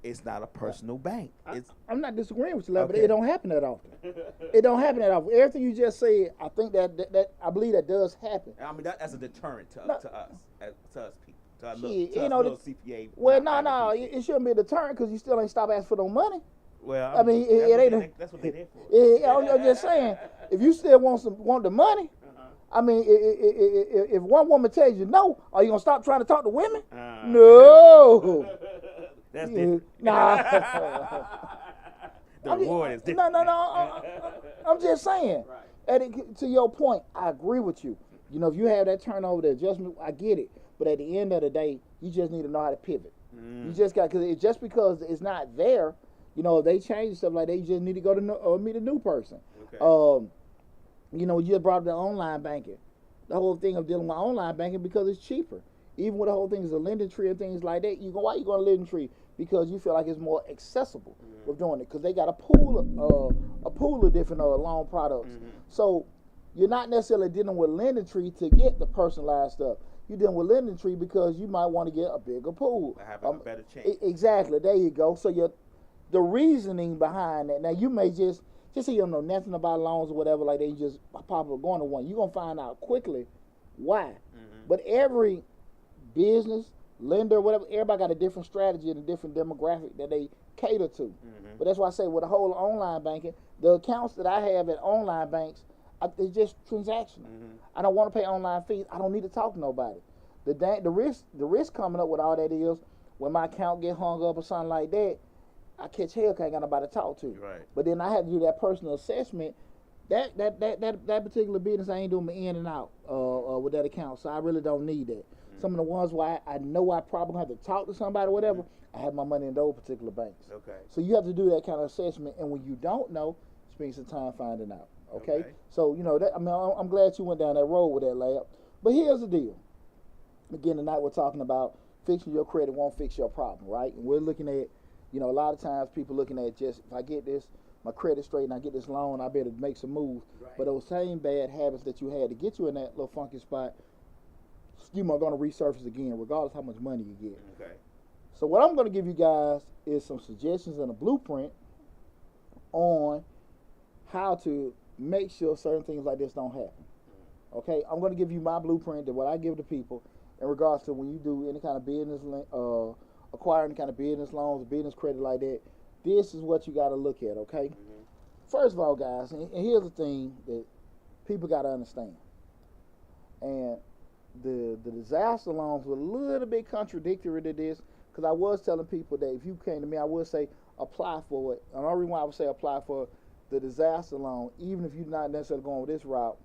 it's not a personal bank. I'm not disagreeing with you, but it don't happen that often. It don't happen that often. Everything you just said, I think that I believe that does happen. I mean, that's a deterrent to us people. To us CPA. Well, no, it shouldn't be a deterrent, because you still ain't stop asking for no money. Well, I mean, it ain't. That's what they're there for. I'm just saying, if you still want the money. I mean, if one woman tells you no, are you gonna stop trying to talk to women? No. That's different. Nah. The reward is different. No. I'm just saying. Right. To your point, I agree with you. You know, if you have that turnover, the adjustment, I get it. But at the end of the day, you just need to know how to pivot. You just got, just because it's not there, you know, if they change stuff like that, you just need to go to meet a new person. Okay. You know, you just brought up the online banking. The whole thing of dealing with online banking because it's cheaper. Even with the whole thing is a lending tree and things like that, why you going to lending tree? Because you feel like it's more accessible with doing it. Because they got a pool of different loan products. So you're not necessarily dealing with lending tree to get the personalized stuff. You're dealing with lending tree because you might want to get a bigger pool. Have a better chance. Exactly. There you go. So the reasoning behind that. Now you may just say you don't know nothing about loans or whatever like that. You just pop up going to one. You're gonna find out quickly why. But every business, lender, whatever, everybody got a different strategy and a different demographic that they cater to. But that's why I say with the whole online banking, the accounts that I have at online banks, it's just transactional. I don't want to pay online fees. I don't need to talk to nobody. The risk coming up with all that is when my account get hung up or something like that, I catch hell 'cause I ain't got nobody to talk to. Right. But then I have to do that personal assessment. That particular business, I ain't doing my in and out with that account, so I really don't need that. Some of the ones where I know I probably have to talk to somebody or whatever, I have my money in those particular banks. Okay. So you have to do that kind of assessment, and when you don't know, spend some time finding out. Okay. So you know that. I mean, I'm glad you went down that road with that, Lab. But here's the deal. Again, tonight we're talking about fixing your credit won't fix your problem, right? And we're looking at, you know, a lot of times people looking at just, if I get this, my credit straight and I get this loan, I better make some moves. Right. But those same bad habits that you had to get you in that little funky spot, you are going to resurface again, regardless how much money you get. Okay. So what I'm going to give you guys is some suggestions and a blueprint on how to make sure certain things like this don't happen. Okay, I'm going to give you my blueprint that what I give to people in regards to when you do any kind of business, acquiring any kind of business loans, business credit like that. This is what you got to look at. Okay. First of all, guys, and here's the thing that people got to understand, and the disaster loans were a little bit contradictory to this, because I was telling people that if you came to me, I would say apply for it. And the only reason why I would say apply for the disaster loan, even if you're not necessarily going with this route,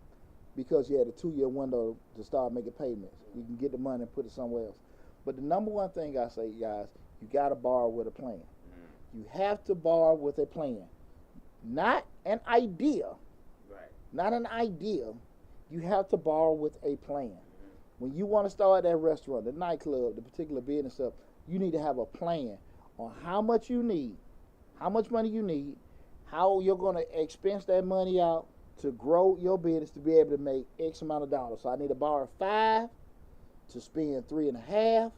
because you had a 2-year window to start making payments. You can get the money and put it somewhere else. But the number one thing I say, guys, you got to borrow with a plan. You have to borrow with a plan. Not an idea. Right. Not an idea. You have to borrow with a plan. When you want to start that restaurant, the nightclub, the particular business stuff, you need to have a plan on how much you need, how much money you need, how you're going to expense that money out to grow your business to be able to make X amount of dollars. So I need to borrow 5 to spend 3.5.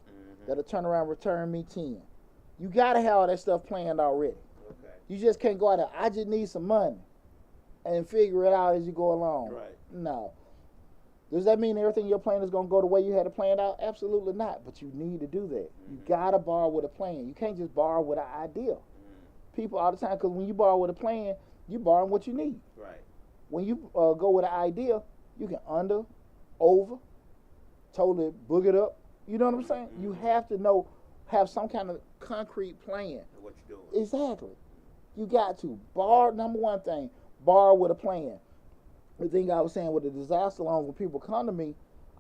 That'll turn around and return me 10. You got to have all that stuff planned already. Okay. You just can't go out there, I just need some money, and figure it out as you go along. Right. No. Does that mean everything your plan is going to go the way you had it planned out? Absolutely not. But you need to do that. You got to borrow with a plan. You can't just borrow with an idea. People all the time, because when you borrow with a plan, you borrow what you need. Right. When you go with an idea, you can under, over, totally book it up. You know what I'm saying? You have to have some kind of concrete plan. What you doing? Exactly. You got to borrow. Number one thing, borrow with a plan. The thing I was saying with the disaster loans, when people come to me,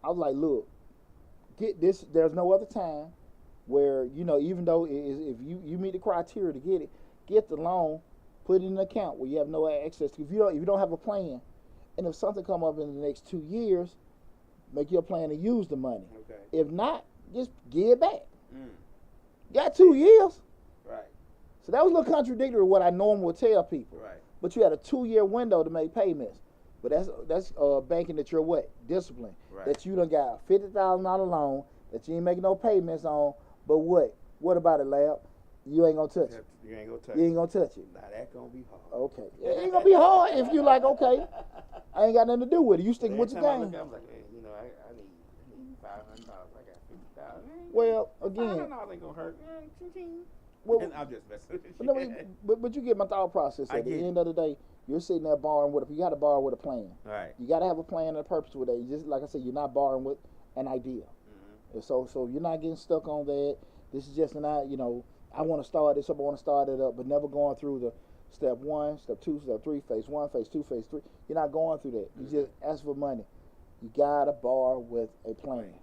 I was like, look, get this. There's no other time where, you know, even though if you meet the criteria to get the loan, put it in an account where you have no access to. If you don't have a plan, and if something come up in the next 2 years, make your plan to use the money. Okay. If not, just give it back. Got 2 years. Right. So that was a little contradictory to what I normally would tell people. Right. But you had a 2-year window to make payments. But that's banking that you're what? Discipline. Right. That you done got a $50,000 loan that you ain't making no payments on. But what? What about it, Lab? You ain't gonna touch it. You ain't gonna touch it. You ain't gonna touch it. Now that's gonna be hard. Okay. It ain't gonna be hard if you like, okay, I ain't got nothing to do with it. You stick with your game. I'm like, hey, you know, I need $500. I got $50,000. Well, again, $500 ain't gonna hurt. Well, and I'm just messing with you. But you get my thought process. At the end of the day, you're sitting there borrowing with. You got to borrow with a plan. Right. You got to have a plan and a purpose with that. You just like I said, you're not borrowing with an idea. And so you're not getting stuck on that. This is just an, you know, I want to start this up, I want to start it up, but never going through the step 1, step 2, step 3, phase 1, phase 2, phase 3. You're not going through that. You just ask for money. You gotta borrow with a plan.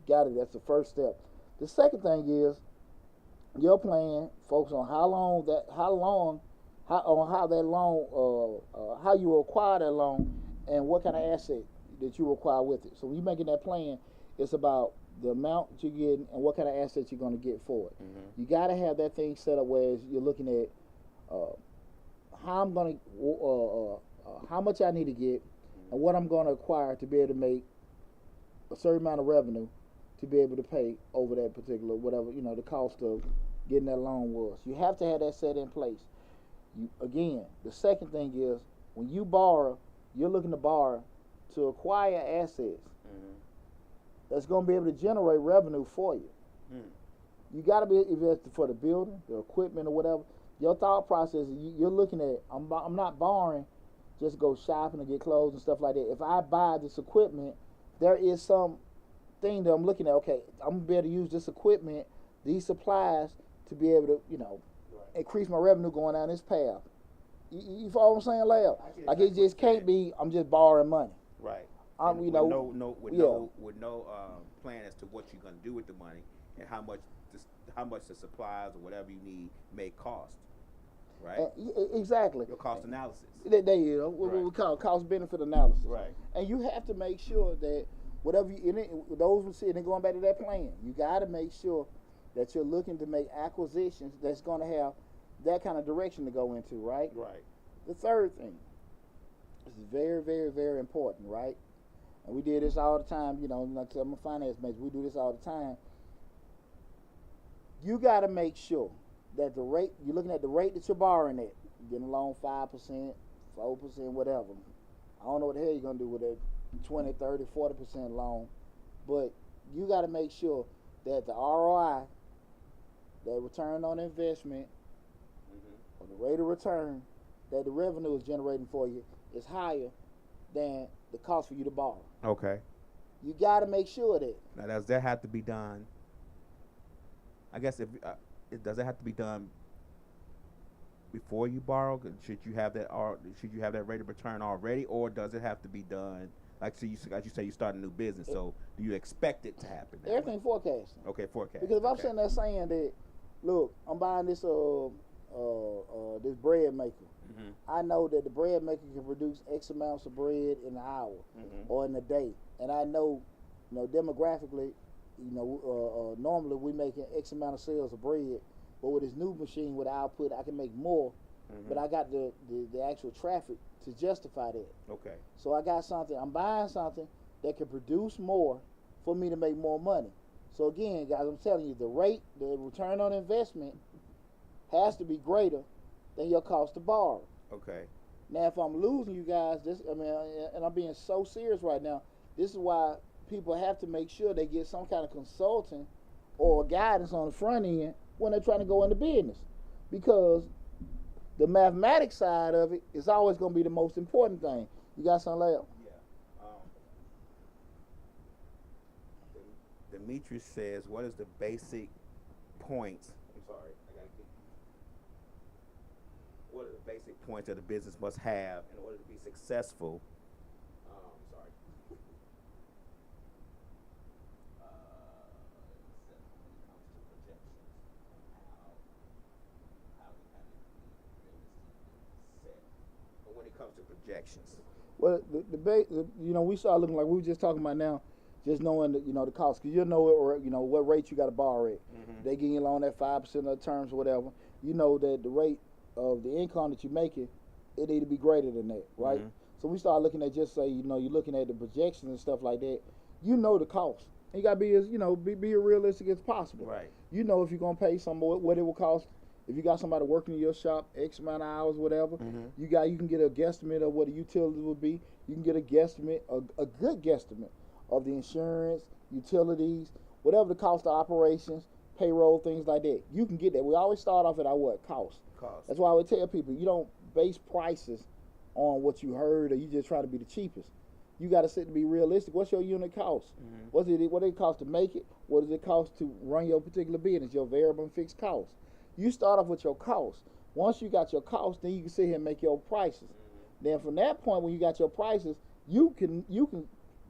Got it. That's the first step. The second thing is your plan. Focus on how you acquire that loan, and what kind of asset that you require with it. So when you're making that plan, it's about the amount that you're getting and what kind of assets you're going to get for it. You got to have that thing set up where you're looking at how much I need to get and what I'm going to acquire to be able to make a certain amount of revenue to be able to pay over that particular whatever the cost of getting that loan was. You have to have that set in place. The second thing is when you borrow, you're looking to borrow to acquire assets that's going to be able to generate revenue for you. You got to be invested for the building, the equipment, or whatever. Your thought process, you're looking at, I'm not borrowing just to go shopping and get clothes and stuff like that. If I buy this equipment, there is some thing that I'm looking at. Okay, I'm going to be able to use this equipment, these supplies, to be able to, increase my revenue going down this path. You follow what I'm saying, Lab? Like it just can't be, I'm just borrowing money. Right. With no plan as to what you're going to do with the money and how much the supplies or whatever you need may cost. Right. Exactly. Your cost analysis. What we call cost benefit analysis. Right. And you have to make sure that whatever those who see it, and going back to that plan, you got to make sure that you're looking to make acquisitions that's going to have that kind of direction to go into. Right. Right. The third thing is very, very, very important. Right. And we did this all the time. Like I'm a finance major. We do this all the time. You got to make sure that the rate, you're looking at the rate that you're borrowing at. You're getting a loan 5%, 4%, whatever. I don't know what the hell you're going to do with a 20, 30, 40% loan. But you got to make sure that the ROI, that return on investment, or the rate of return that the revenue is generating for you is higher than the cost for you to borrow. Okay. You got to make sure of that. Now, does that have to be done? I guess does it have to be done before you borrow? Should you have that rate of return already, or does it have to be done like you say you start a new business? So do you expect it to happen? Everything forecasting. Okay, forecasting. Because if I'm sitting there saying that, look, I'm buying this this bread maker. I know that the bread maker can produce X amounts of bread in an hour or in a day, and I know, demographically, normally we making X amount of sales of bread, but with this new machine with output, I can make more, but I got the actual traffic to justify that. Okay. So I got something, I'm buying something that can produce more for me to make more money. So again, guys, I'm telling you, the return on investment has to be greater than your cost to borrow. Okay. Now, if I'm losing you guys, and I'm being so serious right now, this is why people have to make sure they get some kind of consulting or guidance on the front end when they're trying to go into business, because the mathematics side of it is always going to be the most important thing. You got something like that? Yeah. Demetrius says, what is the basic points? I'm sorry, what are the basic points that a business must have in order to be successful? When it comes to projections. Well, we start looking like we were just talking about now, just knowing the cost, because what rate you got to borrow at. They give you a loan at 5% of the terms or whatever. You know that the rate of the income that you're making, it need to be greater than that, right? So we start looking at just say, you're looking at the projections and stuff like that. You know the cost. And you got to be as, be as realistic as possible. Right. You know if you're going to pay what it will cost. If you got somebody working in your shop, X amount of hours, whatever, you can get a guesstimate of what the utilities would be. You can get a guesstimate, a good guesstimate of the insurance, utilities, whatever the cost of operations, payroll, things like that. You can get that. We always start off at our cost. That's why I would tell people, you don't base prices on what you heard or you just try to be the cheapest. You got to sit and be realistic. What's your unit cost? What does it cost to make it? What does it cost to run your particular business, your variable and fixed costs? You start off with your costs. Once you got your costs, then you can sit here and make your prices. Then from that point, when you got your prices, you can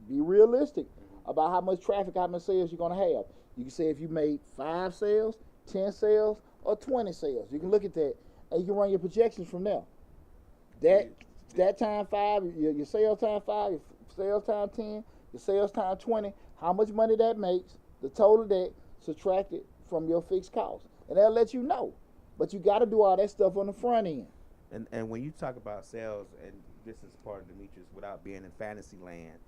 be realistic about how much traffic, how much sales you're gonna have. You can say if you made 5 sales, 10 sales, or 20 sales. You can look at that and you can run your projections from there. That time 5, your sales time 5, your sales time 10, your sales time 20, how much money that makes, the total that subtracted from your fixed cost. And that'll let you know. But you got to do all that stuff on the front end. And when you talk about sales, and this is part of Demetrius, without being in fantasy land,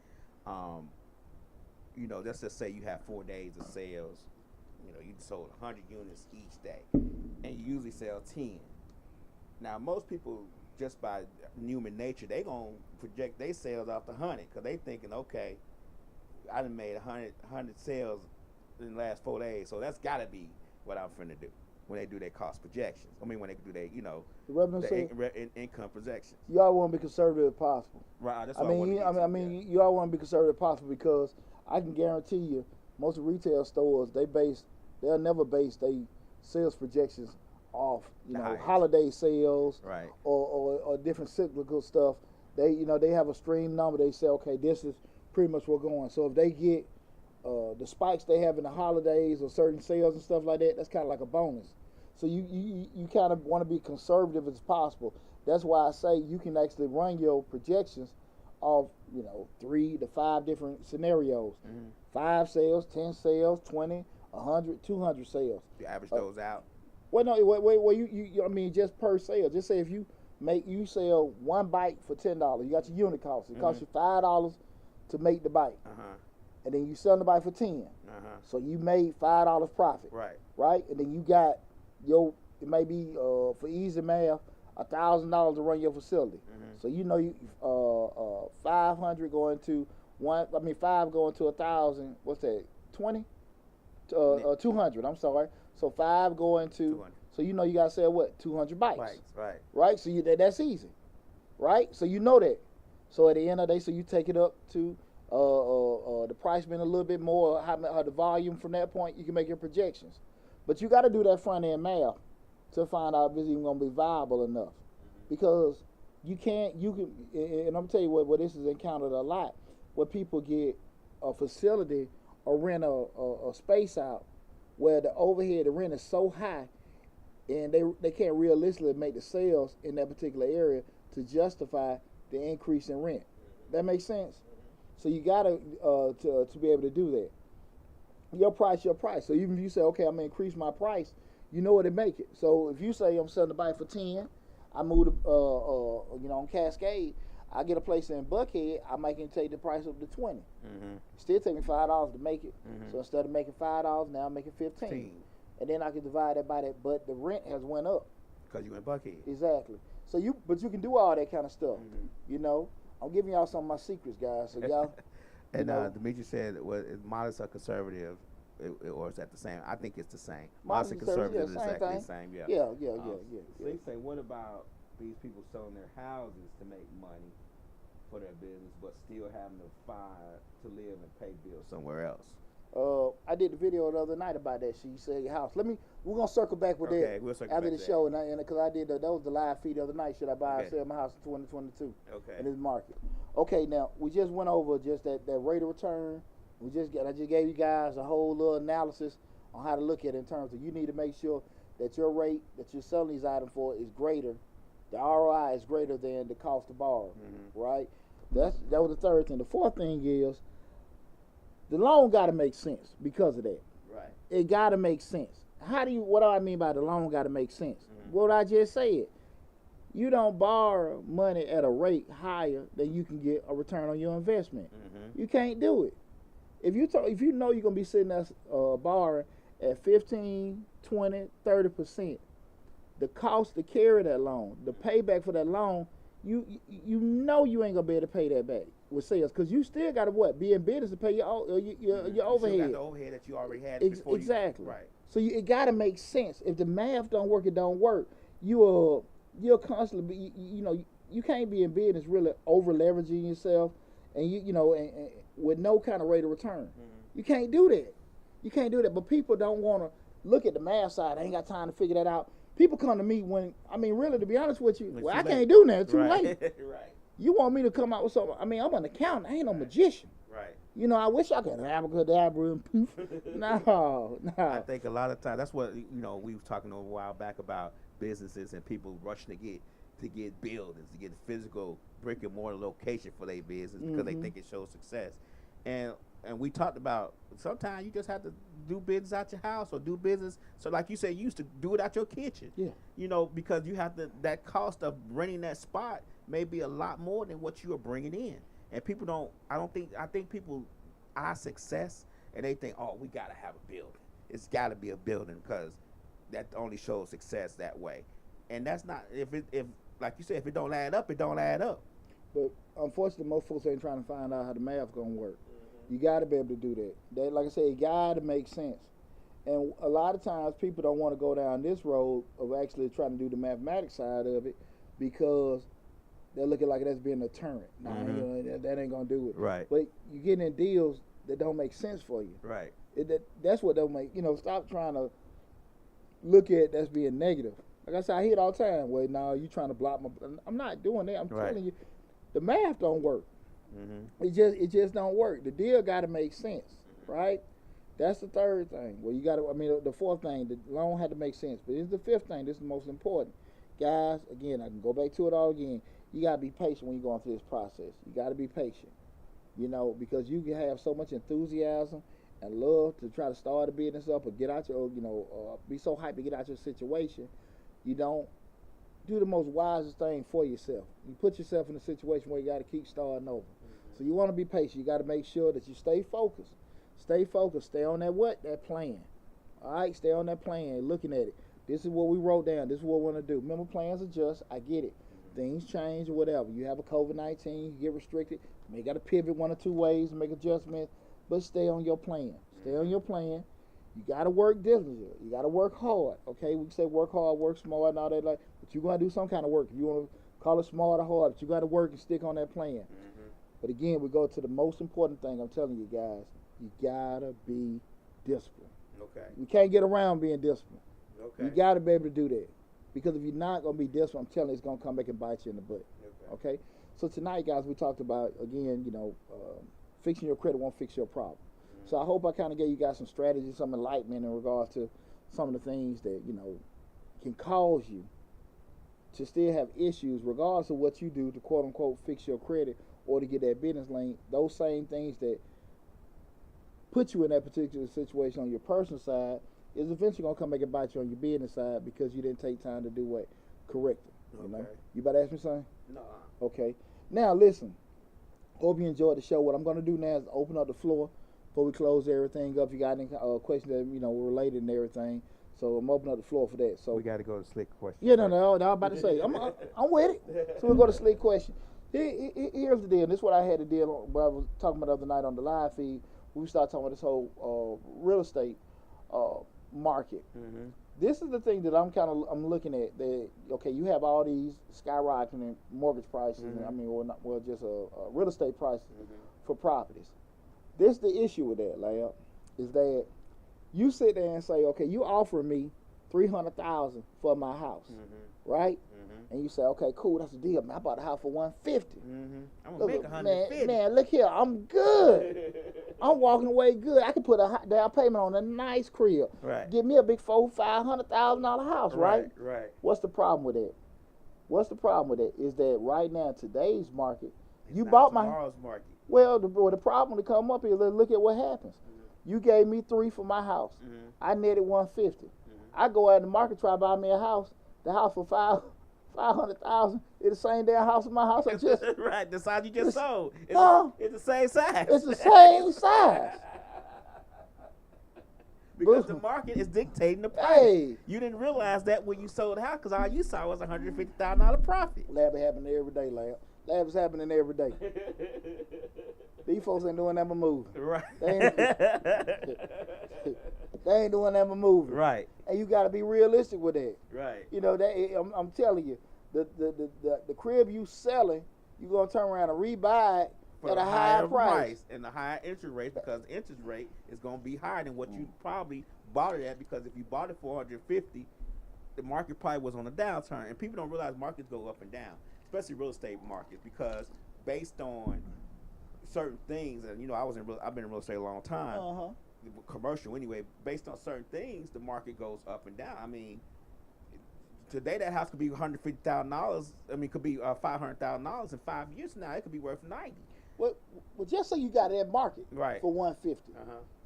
you know, let's just say you have 4 days of sales. You know, you sold 100 units each day, and you usually sell 10. Now, most people, just by human nature, they gonna project their sales off the 100 because they thinking, okay, I done made 100 sales in the last 4 days, so that's got to be what I'm finna do when they do their cost projections. I mean, when they do their, you know, the income projections. You all want to be conservative as possible. Right. That's I mean, you all want to be conservative as possible because I can guarantee you, most retail stores they'll never base their sales projections off, you know, holiday sales, right, or different cyclical stuff. They have a stream number. They say, okay, this is pretty much what's going. So if they get the spikes they have in the holidays or certain sales and stuff like that, that's kind of like a bonus. So you kind of want to be conservative as possible. That's why I say you can actually run your projections off, you know, 3 to 5 different scenarios. 5 sales, 10 sales, 20, 100, 200 sales. You average those out. Well, no, well, you I mean, just per sale. Just say if you sell 1 bike for $10, you got your unit cost. It costs you $5 to make the bike. And then you sell the bike for 10. So you made $5 profit. Right? And then you got it may be for easy math, $1,000 to run your facility. So you know 500 going to 5 going to 1,000. What's that? 20? 200. I'm sorry. So 5 going to 200. So you know you gotta sell what? 200 bikes. Right. So that's easy. Right. So you know that. So at the end of the day, so you take it up to the price being a little bit more, how the volume from that point, you can make your projections. But you got to do that front end math to find out if it's even going to be viable enough. Because you can, and I'm going to tell you what this is encountered a lot, where people get a facility or rent a space out where the overhead, the rent is so high, and they can't realistically make the sales in that particular area to justify the increase in rent. That makes sense? So you got to be able to do that. Your price. So even if you say, okay, I'm going to increase my price, you know what to make it. So if you say I'm selling the bike for 10, I move on Cascade, I get a place in Buckhead, I might can take the price up to 20. Still take me $5 to make it. So instead of making $5, now I'm making 15. And then I can divide that by that, but the rent has went up. Because you in Buckhead. Exactly. So but you can do all that kind of stuff, you know. I'm giving y'all some of my secrets, guys. So y'all. And Demetrius said, is modest or conservative, or is that the same? I think it's the same. Modest and conservative is exactly the same. Yeah. So they say, what about these people selling their houses to make money for their business, but still having to live and pay bills somewhere else? I did the video the other night about that. She said your house. We're gonna circle back with that we'll circle after back the show, and because I did that was the live feed the other night. Should I buy or sell my house in 2022? In this market. Okay, now we just went over just that rate of return. I just gave you guys a whole little analysis on how to look at it in terms of you need to make sure that your rate that you're selling these items for is greater. The ROI is greater than the cost to borrow. Right? That was the third thing. The fourth thing is the loan got to make sense because of that. Right. It got to make sense. What do I mean by the loan got to make sense? What I just said. You don't borrow money at a rate higher than you can get a return on your investment. You can't do it. If you know you're going to be sitting there borrowing at 15, 20, 30%, the cost to carry that loan, the payback for that loan, you know you ain't going to be able to pay that back with sales because you still got to be in business to pay your overhead. You still got the overhead that you already had before. Exactly. Right. So it got to make sense. If the math don't work, it don't work. You'll constantly be, you can't be in business really over leveraging yourself and and with no kind of rate of return. You can't do that. But people don't want to look at the math side. I ain't got time to figure that out. People come to me when, really, to be honest with you, I can't do that. It's too late. Right. You want me to come out with something? I'm an accountant. I ain't no magician. Right. I wish I could abracadabra and poof. No. I think a lot of times that's what we were talking a while back about businesses and people rushing to get buildings, to get a physical brick and mortar location for their business because they think it shows success. And we talked about sometimes you just have to do business out your house or do business. So like you said, you used to do it out your kitchen. Yeah. Because you have that cost of renting that spot may be a lot more than what you are bringing in. And people I think people are success and they think, oh, we got to have a building. It's got to be a building because that only shows success that way. And that's not, if like you said, if it don't add up, it don't add up. But unfortunately, most folks ain't trying to find out how the math's going to work. You got to be able to do that. Like I said, it got to make sense. And a lot of times people don't want to go down this road of actually trying to do the mathematics side of it because they're looking like that's being a deterrent. Nah, that ain't going to do it. Right. But you get in deals that don't make sense for you. Right. That's what don't make, stop trying to look at that's being negative. Like I said, I hear it all the time. Well, no, you trying to block my, I'm not doing that. I'm telling you, the math don't work. It just don't work. The deal got to make sense, right? That's the third thing. Well, you got to. The fourth thing, the loan had to make sense. But it's the fifth thing. This is the most important, guys. Again, I can go back to it all again. You got to be patient when you're going through this process. You got to be patient, because you can have so much enthusiasm and love to try to start a business up or get out your, be so hyped to get out your situation. You don't do the most wisest thing for yourself. You put yourself in a situation where you got to keep starting over. So you want to be patient. You got to make sure that you stay focused. Stay focused. Stay on that plan. All right, stay on that plan. Looking at it. This is what we wrote down. This is what we want to do. Remember, plans adjust. I get it. Things change or whatever. You have a COVID-19. You get restricted. You may got to pivot one or two ways, make adjustments, but stay on your plan. Stay on your plan. You got to work diligently. You got to work hard. Okay, we say work hard, work smart, and all that. But you're going to do some kind of work. If you want to call it smart or hard, but you got to work and stick on that plan. But again, we go to the most important thing. I'm telling you guys, you gotta be disciplined. Okay. You can't get around being disciplined. Okay. You gotta be able to do that, because if you're not gonna be disciplined, I'm telling you, it's gonna come back and bite you in the butt. Okay. So tonight, guys, we talked about again, fixing your credit won't fix your problem. So I hope I kind of gave you guys some strategies, some enlightenment in regards to some of the things that can cause you to still have issues, regardless of what you do to quote unquote fix your credit or to get that business lane. Those same things that put you in that particular situation on your personal side is eventually going to come back and bite you on your business side because you didn't take time to do what? Correct it. You about to ask me something? No. Okay. Now listen, hope you enjoyed the show. What I'm going to do now is open up the floor before we close everything up. If you got any questions that related and everything, so I'm opening up the floor for that. So we got to go to slick question. Yeah, no, I'm about to say I'm with it. So we'll go to slick question. Here's the deal. This is what I had to deal on. What I was talking about the other night on the live feed. We started talking about this whole real estate market. This is the thing that I'm looking at. That you have all these skyrocketing mortgage prices. Just real estate prices for properties. This is the issue with that, Layup, is that you sit there and say, okay, you offer me $300,000 for my house, right? And you say, okay, cool, that's the deal, man. I bought a house for $150. I'm gonna make $150. Man, look here, I'm good. I'm walking away good. I can put a down payment on a nice crib. Right. Give me a big $500,000 house, right? Right. What's the problem with that? What's the problem with that? Is that right now, today's market, it's not tomorrow's market. Well, the problem to come up is, look at what happens. You gave me $3 for my house. I netted $150. I go out in the market, try to buy me a house. The house for $500,000. It's the same damn house as my house. I just right. The size you just sold. It's the same size. It's the same size. Because the market is dictating the price. Hey. You didn't realize that when you sold the house, because all you saw was $150,000 profit. Lab is happening every day, Lab. Lab is happening every day. These folks ain't doing that but moving. Right. They ain't doing that but moving. Right. And you got to be realistic with that. Right. I'm telling you, the crib you selling, you gonna turn around and rebuy it for at a a higher price and a higher interest rate, because the interest rate is going to be higher than what you probably bought it at, because if you bought it for 150, the market probably was on a downturn. And people don't realize markets go up and down, especially real estate markets, because based on certain things, and I've been in real estate a long time, commercial anyway. Based on certain things, the market goes up and down. I mean, today that house could be $150,000. I mean, could be $500,000 in 5 years from now. It could be worth 90. Well, just say you got that market for 150.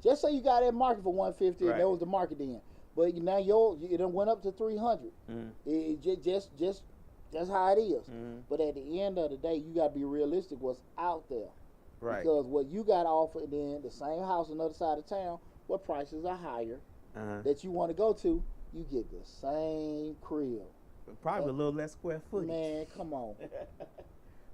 Just say you got that market for 150, and that was the market then. But now it done went up to 300. It just that's how it is. But at the end of the day, you got to be realistic what's out there. Right. Because what you got offered, then the same house on the other side of town, what prices are higher that you want to go to, you get the same crib. Probably a little less square footage. Man, come on.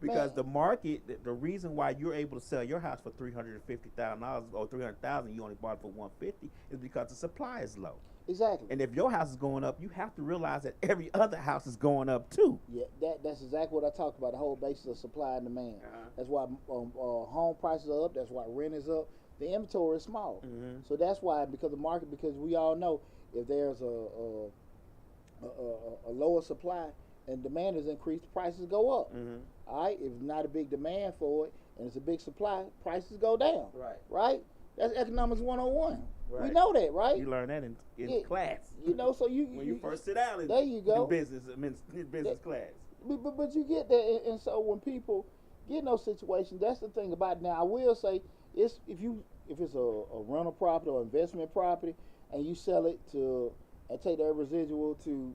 Because the market, the reason why you're able to sell your house for $350,000 or $300,000, you only bought it for $150, is because the supply is low. Exactly. And if your house is going up, you have to realize that every other house is going up too. Yeah, that's exactly what I talked about, the whole basis of supply and demand. That's why home prices are up. That's why rent is up. The inventory is small. So that's why, because the market, because we all know if there's a lower supply and demand is increased, prices go up. All right, if not a big demand for it and it's a big supply, prices go down. Right. That's economics 101. Right. We know that, right? You learn that in class. So when you first sit down in business class. But you get that, and so when people get in those situations, that's the thing about it. Now, I will say, if it's a rental property or investment property, and you sell it and take that residual to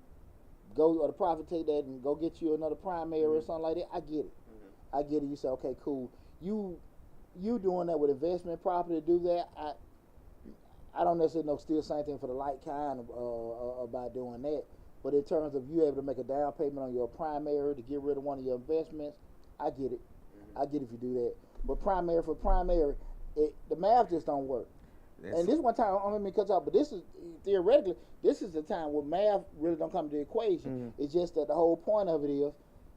go, or the profit take that and go get you another primary or something like that, I get it. I get it. You say, okay, cool. You doing that with investment property to do that, I don't necessarily know still same thing for the light kind about doing that. But in terms of you able to make a down payment on your primary to get rid of one of your investments, I get it. I get it if you do that. But primary for primary, the math just don't work. And this one time, I don't mean to cut you off, but this is theoretically, this is the time where math really don't come to the equation. It's just that the whole point of it is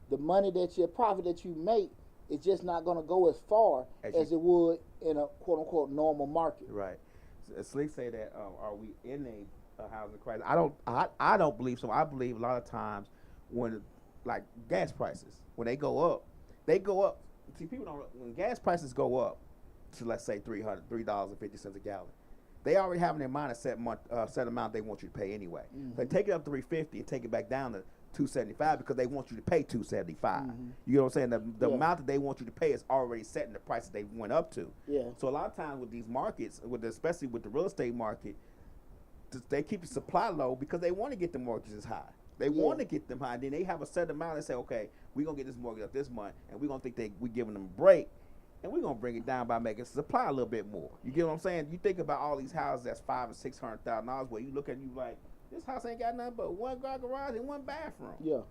the money profit that you make is just not going to go as far as it would in a quote unquote normal market. Right. Slick say that are we in a housing crisis? I don't believe so. I believe a lot of times when like gas prices, when they go up. See, people don't, when gas prices go up to, let's say, $3.50 a gallon, they already have in their mind a set amount they want you to pay anyway. They take it up to $3.50 and take it back down to $2.75 because they want you to pay $2.75. You know what I'm saying? The amount that they want you to pay is already set in the price that they went up to. So a lot of times with these markets, especially with the real estate market, they keep the supply low because they want to get the mortgages high. They want to get them high. Then they have a set amount and say, okay, we're going to get this mortgage up this month, and we're going to think we're giving them a break, and we're going to bring it down by making supply a little bit more. You get what I'm saying? You think about all these houses that's $500,000 and $600,000 where you look at it, you like, this house ain't got nothing but one garage and one bathroom. Yeah.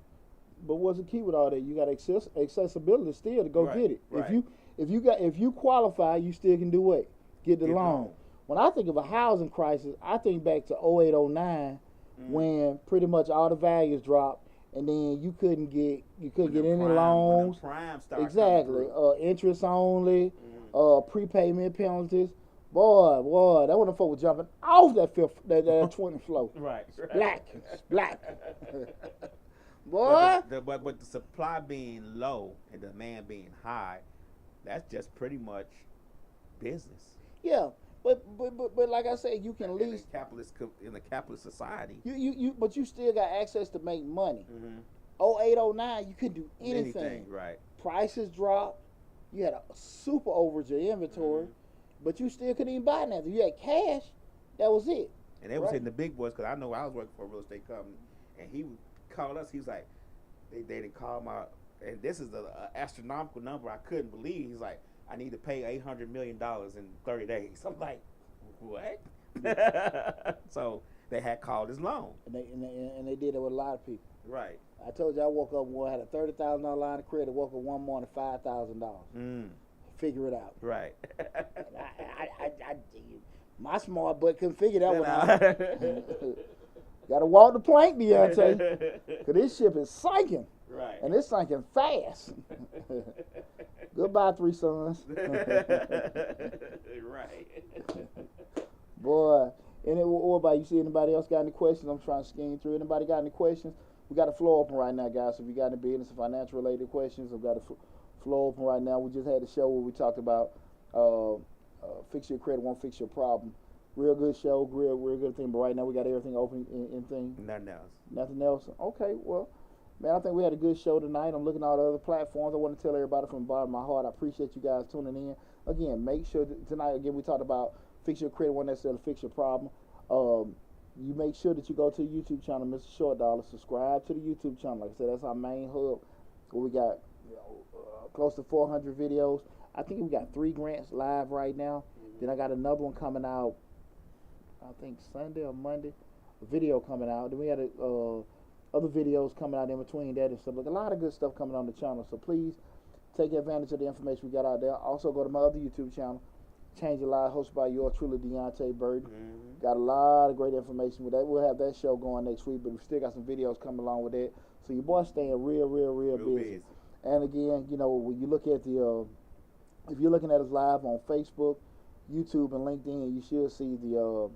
But what's the key with all that? You got accessibility still to go get it. Right. If you qualify, you still can do what? Get the loan. When I think of a housing crisis, I think back to 08, 09 when pretty much all the values dropped, and then you couldn't get any loans. Exactly. Interest only, prepayment penalties. Boy, that one folk was jumping off that 20th floor. Right. Black. Boy. But the supply being low and the demand being high, that's just pretty much business. Yeah, but like I said, you can lease in a capitalist society. But you still got access to make money. 08, 09, you couldn't do anything. Right. Prices dropped. You had a super overage of inventory. But you still couldn't even buy nothing. You had cash, that was it. And they was hitting the big boys, because I know I was working for a real estate company, and he called us. He was like, they didn't call my, and this is an astronomical number I couldn't believe. He's like, I need to pay $800 million in 30 days. I'm like, what? So they had called his loan. And they did it with a lot of people. Right. I told you I woke up, had a $30,000 line of credit, woke up one morning, $5,000. Figure it out. Right. My smart butt couldn't figure that one out. Got to walk the plank, Deonte, because this ship is sinking. Right. And it's sinking fast. Goodbye, 3 sons. Right. Boy, and what about you? See anybody else got any questions? I'm trying to skim through. Anybody got any questions? We got the floor open right now, guys. So if you got any business or financial related questions, I've got the floor open right now. We just had a show where we talked about fix your credit, won't fix your problem. Real good show, real good thing. But right now we got everything open in thing. Nothing else. Nothing else. Okay, well, man, I think we had a good show tonight. I'm looking at all the other platforms. I want to tell everybody from the bottom of my heart, I appreciate you guys tuning in. Again, make sure tonight, again, we talked about fix your credit, won't necessarily fix your problem. You make sure that you go to the YouTube channel, Mr. Short Dollar. Subscribe to the YouTube channel. Like I said, that's our main hub where we got close to 400 videos. I think we got 3 grants live right now. Then I got another one coming out, I think Sunday or Monday, a video coming out. Then we had other videos coming out in between that and stuff. Like a lot of good stuff coming on the channel. So please take advantage of the information we got out there. Also go to my other YouTube channel, Change Your Life, hosted by yours truly, Deonte Burden. Got a lot of great information with that. We'll have that show going next week, but we still got some videos coming along with that. So your boy's staying real busy. And again, you know, when you look at the, if you're looking at us live on Facebook, YouTube, and LinkedIn, you should see the,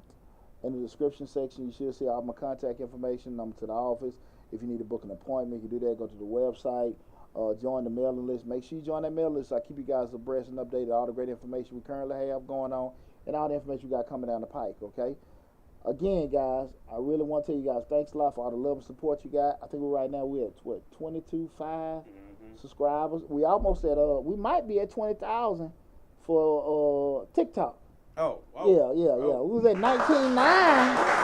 in the description section, you should see all my contact information, number to the office. If you need to book an appointment, you can do that. Go to the website, join the mailing list. Make sure you join that mailing list so I keep you guys abreast and updated all the great information we currently have going on and all the information we got coming down the pike, okay? Again, guys, I really want to tell you guys thanks a lot for all the love and support you got. I think right now we're at, what, 22.5 subscribers. We almost at, we might be at 20,000 for TikTok. Oh. Yeah. We was at 19.9.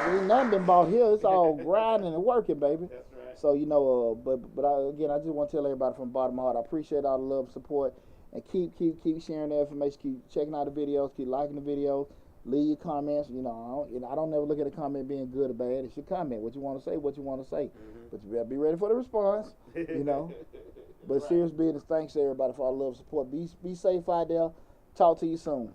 Ain't nothing been bought here. It's all grinding and working, baby. That's right. So, you know, but again, I just want to tell everybody from the bottom of my heart, I appreciate all the love and support, and keep sharing the information, keep checking out the videos, keep liking the videos, leave your comments. You know, I don't never look at a comment being good or bad. It's your comment, what you want to say, but you better be ready for the response, you know. But right. Serious business, thanks to everybody for all the love and support. Be safe out there. Talk to you soon.